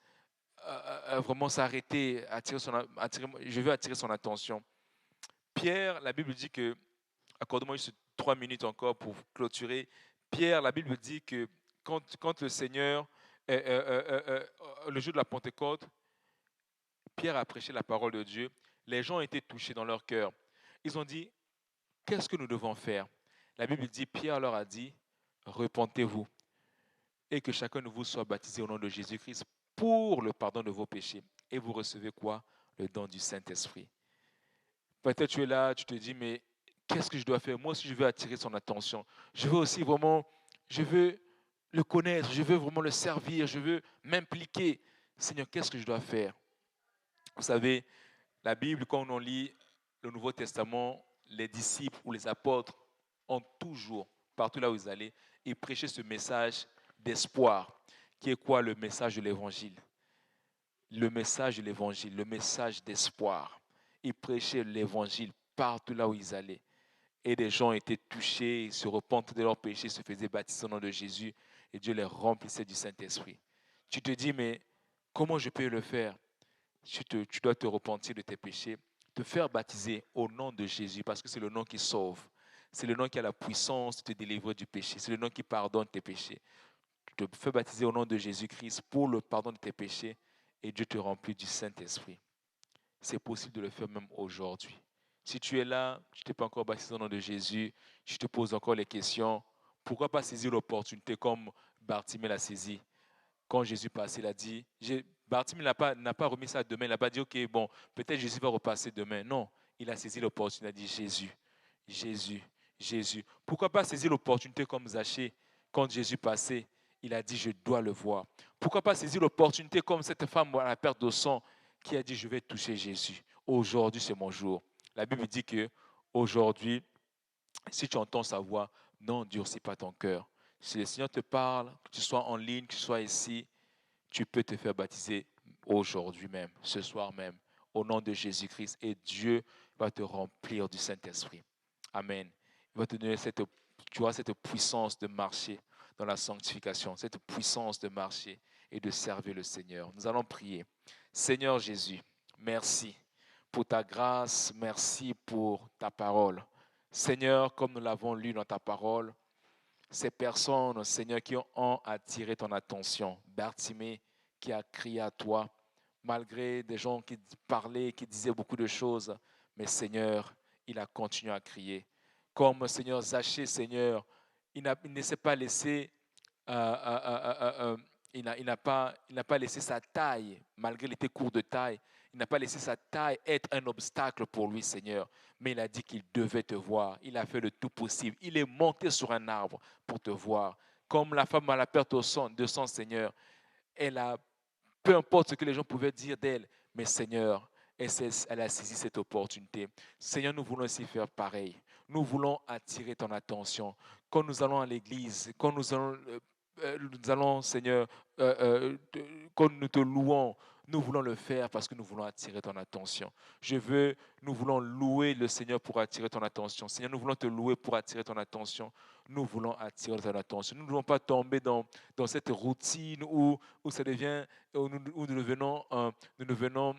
A: vraiment s'arrêter, je veux attirer son attention. Pierre, la Bible dit que, accorde-moi juste 3 minutes encore pour clôturer. Pierre, la Bible dit que quand le Seigneur, le jour de la Pentecôte, Pierre a prêché la parole de Dieu, les gens ont été touchés dans leur cœur. Ils ont dit, qu'est-ce que nous devons faire? La Bible dit, Pierre leur a dit, repentez-vous et que chacun de vous soit baptisé au nom de Jésus-Christ pour le pardon de vos péchés. Et vous recevez quoi? Le don du Saint-Esprit. Peut-être tu es là, tu te dis, mais qu'est-ce que je dois faire? Moi aussi, je veux attirer son attention. Je veux aussi vraiment, je veux le connaître, je veux vraiment le servir, je veux m'impliquer. Seigneur, qu'est-ce que je dois faire? Vous savez, la Bible, quand on lit le Nouveau Testament, les disciples ou les apôtres ont toujours, partout là où ils allaient, ils prêchaient ce message d'espoir, qui est quoi le message de l'Évangile? Le message de l'Évangile, le message d'espoir. Ils prêchaient l'Évangile partout là où ils allaient. Et des gens étaient touchés, ils se repentaient de leurs péchés, se faisaient baptiser au nom de Jésus, et Dieu les remplissait du Saint-Esprit. Tu te dis, mais comment je peux le faire? Tu dois te repentir de tes péchés, te faire baptiser au nom de Jésus, parce que c'est le nom qui sauve. C'est le nom qui a la puissance de te délivrer du péché. C'est le nom qui pardonne tes péchés. Tu te fais baptiser au nom de Jésus-Christ pour le pardon de tes péchés et Dieu te remplit du Saint-Esprit. C'est possible de le faire même aujourd'hui. Si tu es là, tu ne t'es pas encore baptisé au nom de Jésus, je te pose encore les questions. Pourquoi pas saisir l'opportunité comme Bartimée l'a saisi? Quand Jésus passait, il a dit, Bartimée n'a pas remis ça demain, il n'a pas dit, ok, bon, peut-être Jésus va repasser demain. Non, il a saisi l'opportunité, il a dit, Jésus, Jésus, Jésus. Pourquoi pas saisir l'opportunité comme Zachée, quand Jésus passait, il a dit, je dois le voir. Pourquoi pas saisir l'opportunité comme cette femme à la perte de sang qui a dit, je vais toucher Jésus. Aujourd'hui, c'est mon jour. La Bible dit que aujourd'hui, si tu entends sa voix, n'endurcis pas ton cœur. Si le Seigneur te parle, que tu sois en ligne, que tu sois ici, tu peux te faire baptiser aujourd'hui même, ce soir même, au nom de Jésus-Christ. Et Dieu va te remplir du Saint-Esprit. Amen. Il va te donner tu auras cette puissance de marcher dans la sanctification, cette puissance de marcher et de servir le Seigneur. Nous allons prier. Seigneur Jésus, merci pour ta grâce, merci pour ta parole. Seigneur, comme nous l'avons lu dans ta parole, ces personnes, Seigneur, qui ont attiré ton attention. Bartimée qui a crié à toi, malgré des gens qui parlaient, qui disaient beaucoup de choses. Mais Seigneur, il a continué à crier. Comme Seigneur Zachée, Seigneur, il ne s'est pas laissé, il n'a pas laissé sa taille, malgré il était court de taille, il n'a pas laissé sa taille être un obstacle pour lui, Seigneur. Mais il a dit qu'il devait te voir. Il a fait le tout possible. Il est monté sur un arbre pour te voir. Comme la femme à la perte de son Seigneur, peu importe ce que les gens pouvaient dire d'elle, mais Seigneur, elle a saisi cette opportunité. Seigneur, nous voulons aussi faire pareil. Nous voulons attirer ton attention. Quand nous allons à l'église, quand nous allons, Seigneur, quand nous te louons, nous voulons le faire parce que nous voulons attirer ton attention. Nous voulons louer le Seigneur pour attirer ton attention. Seigneur, nous voulons te louer pour attirer ton attention. Nous voulons attirer ton attention. Nous ne voulons pas tomber dans cette routine où ça devient, où nous devenons,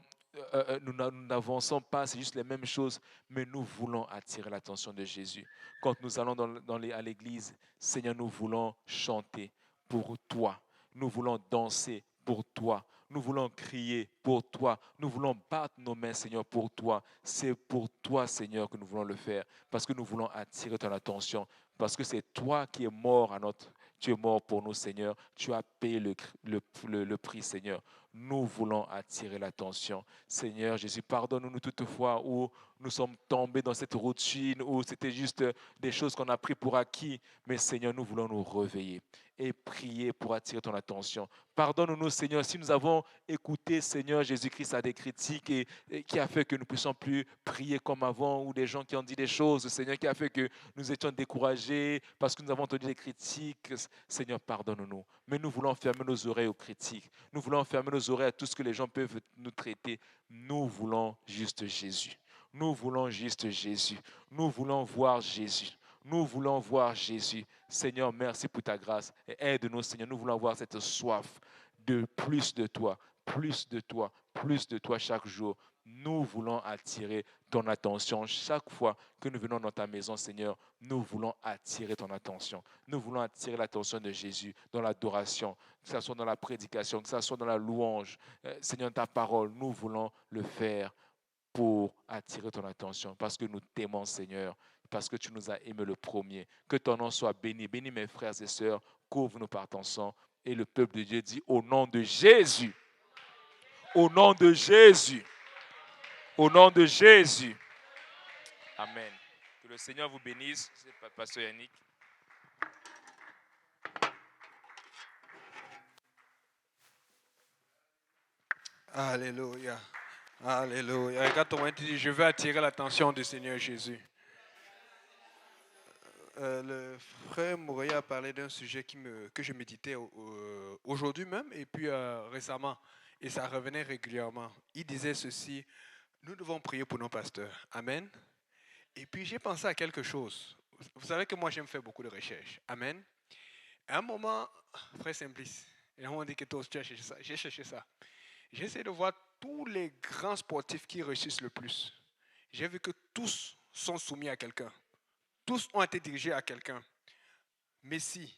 A: nous n'avançons pas, c'est juste les mêmes choses, mais nous voulons attirer l'attention de Jésus. Quand nous allons à l'église, Seigneur, nous voulons chanter pour toi. Nous voulons danser pour toi. Nous voulons crier pour toi. Nous voulons battre nos mains, Seigneur, pour toi. C'est pour toi, Seigneur, que nous voulons le faire. Parce que nous voulons attirer ton attention. Parce que c'est toi qui es mort tu es mort pour nous, Seigneur. Tu as payé le prix, Seigneur. Nous voulons attirer l'attention. Seigneur Jésus, pardonne-nous toutefois où nous sommes tombés dans cette routine, où c'était juste des choses qu'on a pris pour acquis. Mais Seigneur, nous voulons nous réveiller et prier pour attirer ton attention. Pardonne-nous, Seigneur, si nous avons écouté, Seigneur Jésus-Christ, à des critiques et qui a fait que nous ne puissions plus prier comme avant, ou des gens qui ont dit des choses, Seigneur, qui a fait que nous étions découragés parce que nous avons entendu des critiques. Seigneur, pardonne-nous. Mais nous voulons fermer nos oreilles aux critiques. Nous voulons fermer nos oreilles à tout ce que les gens peuvent nous traiter. Nous voulons juste Jésus. Nous voulons juste Jésus. Nous voulons voir Jésus. Nous voulons voir Jésus. Seigneur, merci pour ta grâce. Et aide-nous, Seigneur. Nous voulons avoir cette soif de plus de toi, plus de toi, plus de toi chaque jour. Nous voulons attirer ton attention chaque fois que nous venons dans ta maison, Seigneur. Nous voulons attirer ton attention. Nous voulons attirer l'attention de Jésus dans l'adoration, que ce soit dans la prédication, que ce soit dans la louange. Seigneur, ta parole, nous voulons le faire pour attirer ton attention parce que nous t'aimons, Seigneur, parce que tu nous as aimés le premier. Que ton nom soit béni. Bénis mes frères et sœurs, couvre-nous par ton sang. Et le peuple de Dieu dit au nom de Jésus. Au nom de Jésus. Au nom de Jésus. Amen. Que le Seigneur vous bénisse. C'est Pasteur Yannick.
C: Alléluia. Alléluia. Regarde ton main, tu dis, je veux attirer l'attention du Seigneur Jésus. Le frère Mouraya a parlé d'un sujet que je méditais aujourd'hui même et puis récemment. Et ça revenait régulièrement. Il disait ceci, nous devons prier pour nos pasteurs. Amen. Et puis j'ai pensé à quelque chose. Vous savez que moi j'aime faire beaucoup de recherches. Amen. À un moment, frère Simplice, et on dit que toi tu as cherché ça. J'ai cherché ça. J'ai essayé de voir tous les grands sportifs qui réussissent le plus. J'ai vu que tous sont soumis à quelqu'un. tous ont été dirigés à quelqu'un. Messi,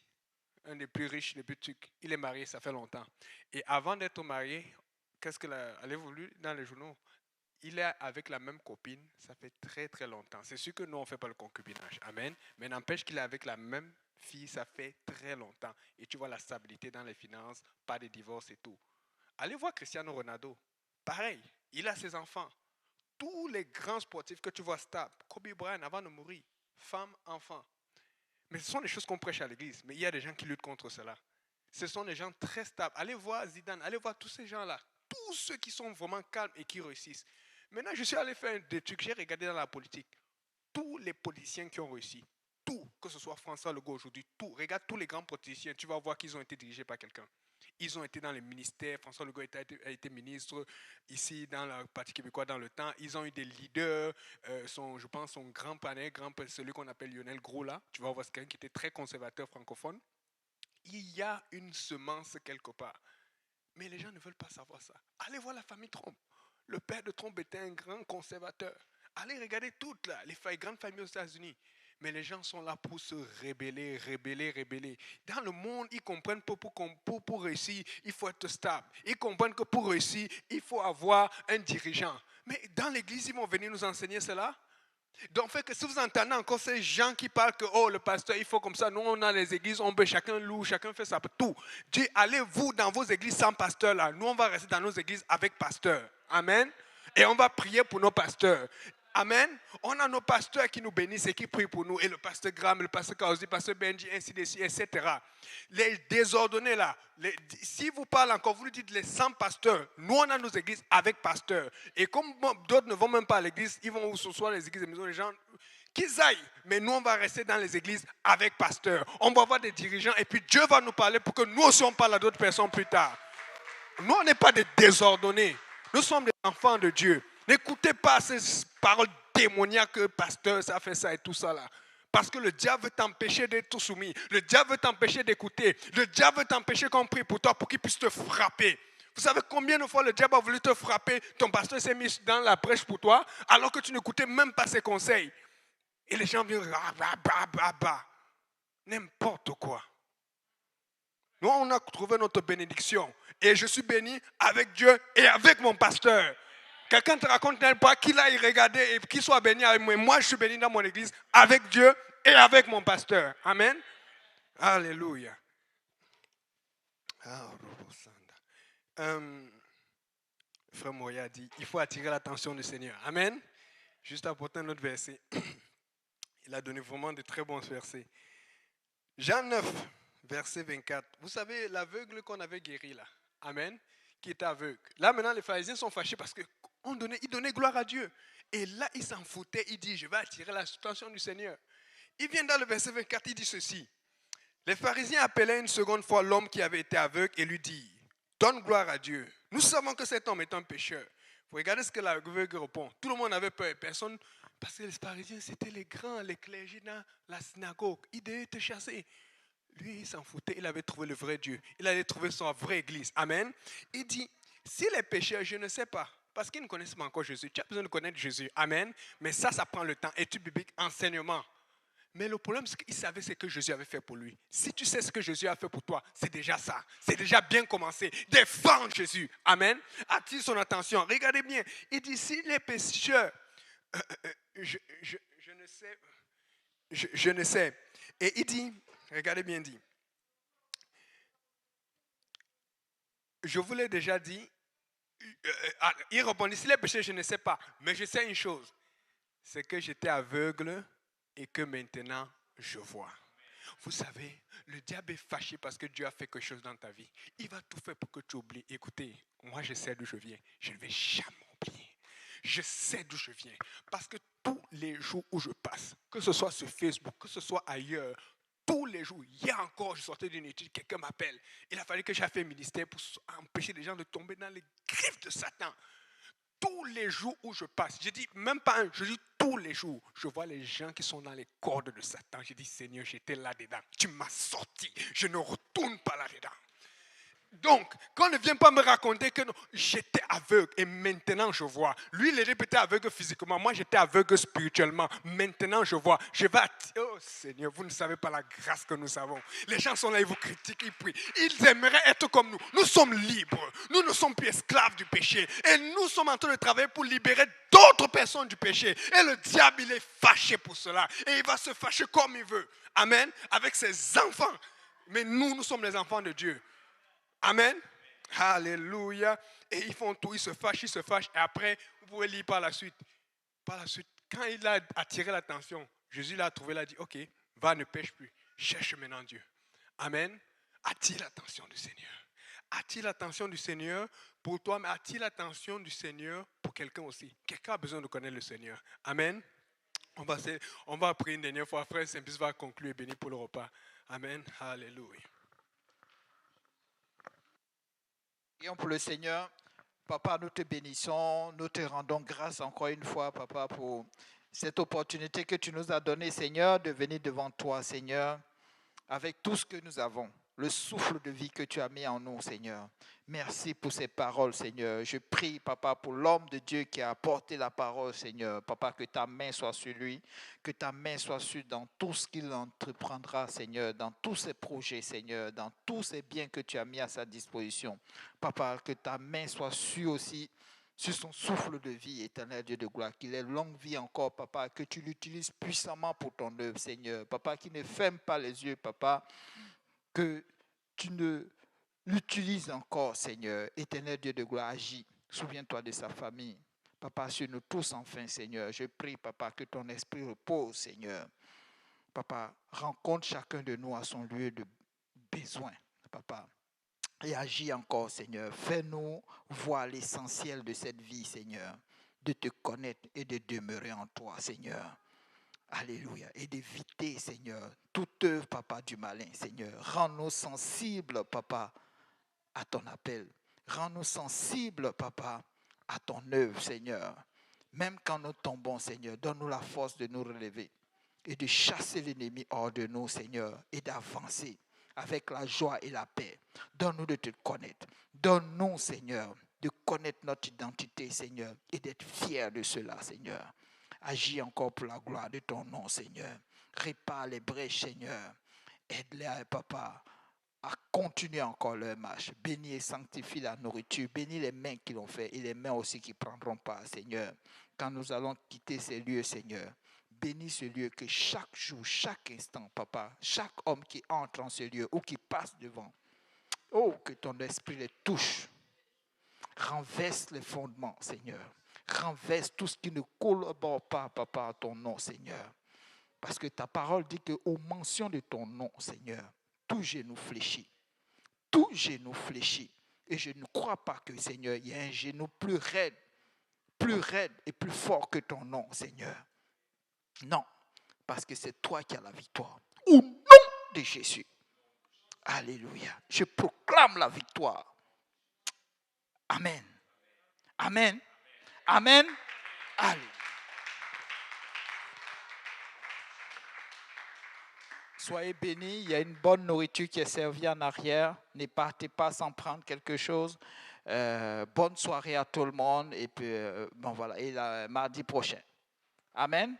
C: un des plus riches, des plus trucs, il est marié, ça fait longtemps. Et avant d'être marié, qu'est-ce que avez-vous lu dans les journaux? Il est avec la même copine, ça fait très très longtemps. C'est sûr que nous, on ne fait pas le concubinage. Amen. Mais n'empêche qu'il est avec la même fille, ça fait très longtemps. Et tu vois la stabilité dans les finances, pas de divorce et tout. Allez voir Cristiano Ronaldo. Pareil, il a ses enfants. Tous les grands sportifs que tu vois stables, Kobe Bryant avant de mourir, femme, enfant. Mais ce sont des choses qu'on prêche à l'église. Mais il y a des gens qui luttent contre cela. Ce sont des gens très stables. Allez voir Zidane, allez voir tous ces gens-là. Tous ceux qui sont vraiment calmes et qui réussissent. Maintenant, je suis allé faire des trucs, j'ai regardé dans la politique. Tous les politiciens qui ont réussi, tout, que ce soit François Legault aujourd'hui, tout, regarde tous les grands politiciens, tu vas voir qu'ils ont été dirigés par quelqu'un. Ils ont été dans les ministères, François Legault a été ministre ici dans le Parti québécois dans le temps. Ils ont eu des leaders, je pense son grand panel, celui qu'on appelle Lionel Gros là, tu vas voir, c'est quelqu'un qui était très conservateur francophone. Il y a une semence quelque part. Mais les gens ne veulent pas savoir ça. Allez voir la famille Trump. Le père de Trump était un grand conservateur. Allez regarder toutes là, les grandes familles aux États-Unis. Mais les gens sont là pour se rebeller. Dans le monde, ils comprennent que pour réussir, il faut être stable. Ils comprennent que pour réussir, il faut avoir un dirigeant. Mais dans l'église, ils vont venir nous enseigner cela. Donc, fait que si vous entendez encore ces gens qui parlent que le pasteur, il faut comme ça, nous on a les églises, on peut, chacun loue, chacun fait ça, tout. Dieu, allez-vous dans vos églises sans pasteur là. Nous, on va rester dans nos églises avec pasteur. Amen. Et on va prier pour nos pasteurs. Amen. On a nos pasteurs qui nous bénissent et qui prient pour nous. Et le pasteur Graham, le pasteur Kaosi, le pasteur Benji, ainsi de suite, etc. Les désordonnés là, si vous parlez encore, vous lui dites les 100 pasteurs. Nous, on a nos églises avec pasteurs. Et comme d'autres ne vont même pas à l'église, ils vont où ce soit les églises et les maisons, les gens, qu'ils aillent. Mais nous, on va rester dans les églises avec pasteurs. On va avoir des dirigeants et puis Dieu va nous parler pour que nous aussi, on parle à d'autres personnes plus tard. Nous, on n'est pas des désordonnés. Nous sommes des enfants de Dieu. N'écoutez pas ces paroles démoniaques, pasteur, ça fait ça et tout ça là. Parce que le diable veut t'empêcher d'être soumis. Le diable veut t'empêcher d'écouter. Le diable veut t'empêcher qu'on prie pour toi pour qu'il puisse te frapper. Vous savez combien de fois le diable a voulu te frapper, ton pasteur s'est mis dans la brèche pour toi, alors que tu n'écoutais même pas ses conseils. Et les gens viennent, n'importe quoi. Nous, on a trouvé notre bénédiction. Et je suis béni avec Dieu et avec mon pasteur. Quelqu'un te raconte pas qu'il aille regarder et qu'il soit béni avec moi. Moi, je suis béni dans mon église avec Dieu et avec mon pasteur. Amen. Alléluia. Frère Moya dit, il faut attirer l'attention du Seigneur. Amen. Juste apporter un autre verset. Il a donné vraiment de très bons versets. Jean 9, verset 24. Vous savez, l'aveugle qu'on avait guéri là. Amen. Qui était aveugle. Là, maintenant, les pharisiens sont fâchés parce qu'ils donnaient gloire à Dieu. Et là, ils s'en foutaient. Il dit, je vais attirer l'attention du Seigneur. Il vient dans le verset 24, il dit ceci. Les pharisiens appelaient une seconde fois l'homme qui avait été aveugle et lui dit, donne gloire à Dieu. Nous savons que cet homme est un pécheur. Vous regardez ce que l'aveugle répond. Tout le monde avait peur. Personne, parce que les pharisiens, c'était les grands, les clergés dans la synagogue. Ils devaient te chasser. Lui, il s'en foutait, il avait trouvé le vrai Dieu. Il avait trouvé sa vraie église. Amen. Il dit, si les pécheurs, je ne sais pas, parce qu'ils ne connaissent pas encore Jésus. Tu as besoin de connaître Jésus. Amen. Mais ça prend le temps. Étude biblique, enseignement. Mais le problème, c'est qu'il savait ce que Jésus avait fait pour lui. Si tu sais ce que Jésus a fait pour toi, c'est déjà ça. C'est déjà bien commencé. Défends Jésus. Amen. Attire son attention. Regardez bien. Il dit, si les pécheurs, je ne sais, je ne sais. Et il dit, regardez bien dit. Je vous l'ai déjà dit. Il répondit, si les péchés, je ne sais pas. Mais je sais une chose. C'est que j'étais aveugle et que maintenant, je vois. Vous savez, le diable est fâché parce que Dieu a fait quelque chose dans ta vie. Il va tout faire pour que tu oublies. Écoutez, moi, je sais d'où je viens. Je ne vais jamais oublier. Je sais d'où je viens. Parce que tous les jours où je passe, que ce soit sur Facebook, que ce soit ailleurs, tous les jours, hier encore, je sortais d'une étude, quelqu'un m'appelle. Il a fallu que j'aie fait un ministère pour empêcher les gens de tomber dans les griffes de Satan. Tous les jours où je passe, je dis même pas un, je dis tous les jours, je vois les gens qui sont dans les cordes de Satan. Je dis, Seigneur, j'étais là-dedans. Tu m'as sorti. Je ne retourne pas là-dedans. Donc, qu'on ne vient pas me raconter que non, j'étais aveugle et maintenant je vois. Lui, il était peut-être aveugle physiquement. Moi, j'étais aveugle spirituellement. Maintenant, je vois. Oh Seigneur, vous ne savez pas la grâce que nous avons. Les gens sont là, ils vous critiquent, ils prient. Ils aimeraient être comme nous. Nous sommes libres. Nous ne sommes plus esclaves du péché. Et nous sommes en train de travailler pour libérer d'autres personnes du péché. Et le diable, il est fâché pour cela. Et il va se fâcher comme il veut. Amen. Avec ses enfants. Mais nous sommes les enfants de Dieu. Amen. Alléluia. Et ils font tout, ils se fâchent. Et après, vous pouvez lire par la suite. Quand il a attiré l'attention, Jésus l'a trouvé, il a dit, ok, va, ne pêche plus. Cherche maintenant Dieu. Amen. Attire l'attention du Seigneur. Attire l'attention du Seigneur pour toi, mais attire l'attention du Seigneur pour quelqu'un aussi. Quelqu'un a besoin de connaître le Seigneur. Amen. On va prier une dernière fois. Frère Saint-Pierre va conclure et bénir pour le repas. Amen. Alléluia.
D: Prions pour le Seigneur. Papa, nous te bénissons, nous te rendons grâce encore une fois, Papa, pour cette opportunité que tu nous as donnée, Seigneur, de venir devant toi, Seigneur, avec tout ce que nous avons, le souffle de vie que tu as mis en nous, Seigneur. Merci pour ces paroles, Seigneur. Je prie, Papa, pour l'homme de Dieu qui a apporté la parole, Seigneur. Papa, que ta main soit sur lui, que ta main soit sur dans tout ce qu'il entreprendra, Seigneur, dans tous ses projets, Seigneur, dans tous ces biens que tu as mis à sa disposition. Papa, que ta main soit sur aussi sur son souffle de vie, éternel Dieu de gloire, qu'il ait longue vie encore, Papa, que tu l'utilises puissamment pour ton œuvre, Seigneur. Papa, qu'il ne ferme pas les yeux, Papa, que tu ne l'utilises encore, Seigneur. Éternel Dieu de gloire, agis. Souviens-toi de sa famille. Papa, sur nous tous, enfin, Seigneur. Je prie, Papa, que ton esprit repose, Seigneur. Papa, rencontre chacun de nous à son lieu de besoin, Papa. Et agis encore, Seigneur. Fais-nous voir l'essentiel de cette vie, Seigneur. De te connaître et de demeurer en toi, Seigneur. Alléluia. Et d'éviter, Seigneur, toute œuvre, Papa, du malin, Seigneur. Rends-nous sensibles, Papa, à ton appel. Rends-nous sensibles, Papa, à ton œuvre, Seigneur. Même quand nous tombons, Seigneur, donne-nous la force de nous relever et de chasser l'ennemi hors de nous, Seigneur, et d'avancer avec la joie et la paix. Donne-nous de te connaître. Donne-nous, Seigneur, de connaître notre identité, Seigneur, et d'être fiers de cela, Seigneur. Agis encore pour la gloire de ton nom, Seigneur. Répare les brèches, Seigneur. Aide-les, Papa, à continuer encore leur marche. Bénis et sanctifie la nourriture. Bénis les mains qui l'ont fait et les mains aussi qui prendront part, Seigneur. Quand nous allons quitter ces lieux, Seigneur, bénis ce lieu, que chaque jour, chaque instant, Papa, chaque homme qui entre en ce lieu ou qui passe devant, oh, que ton esprit les touche. Renverse les fondements, Seigneur. Renverse tout ce qui ne collabore pas, Papa, à ton nom, Seigneur. Parce que ta parole dit qu'aux mentions de ton nom, Seigneur, tout genou fléchit. Tout genou fléchit. Et je ne crois pas que, Seigneur, il y a un genou plus raide et plus fort que ton nom, Seigneur. Non, parce que c'est toi qui as la victoire. Au nom de Jésus. Alléluia. Je proclame la victoire. Amen. Amen. Amen. Alléluia. Soyez bénis. Il y a une bonne nourriture qui est servie en arrière. Ne partez pas sans prendre quelque chose. Bonne soirée à tout le monde. Et puis, bon voilà. Et mardi prochain. Amen.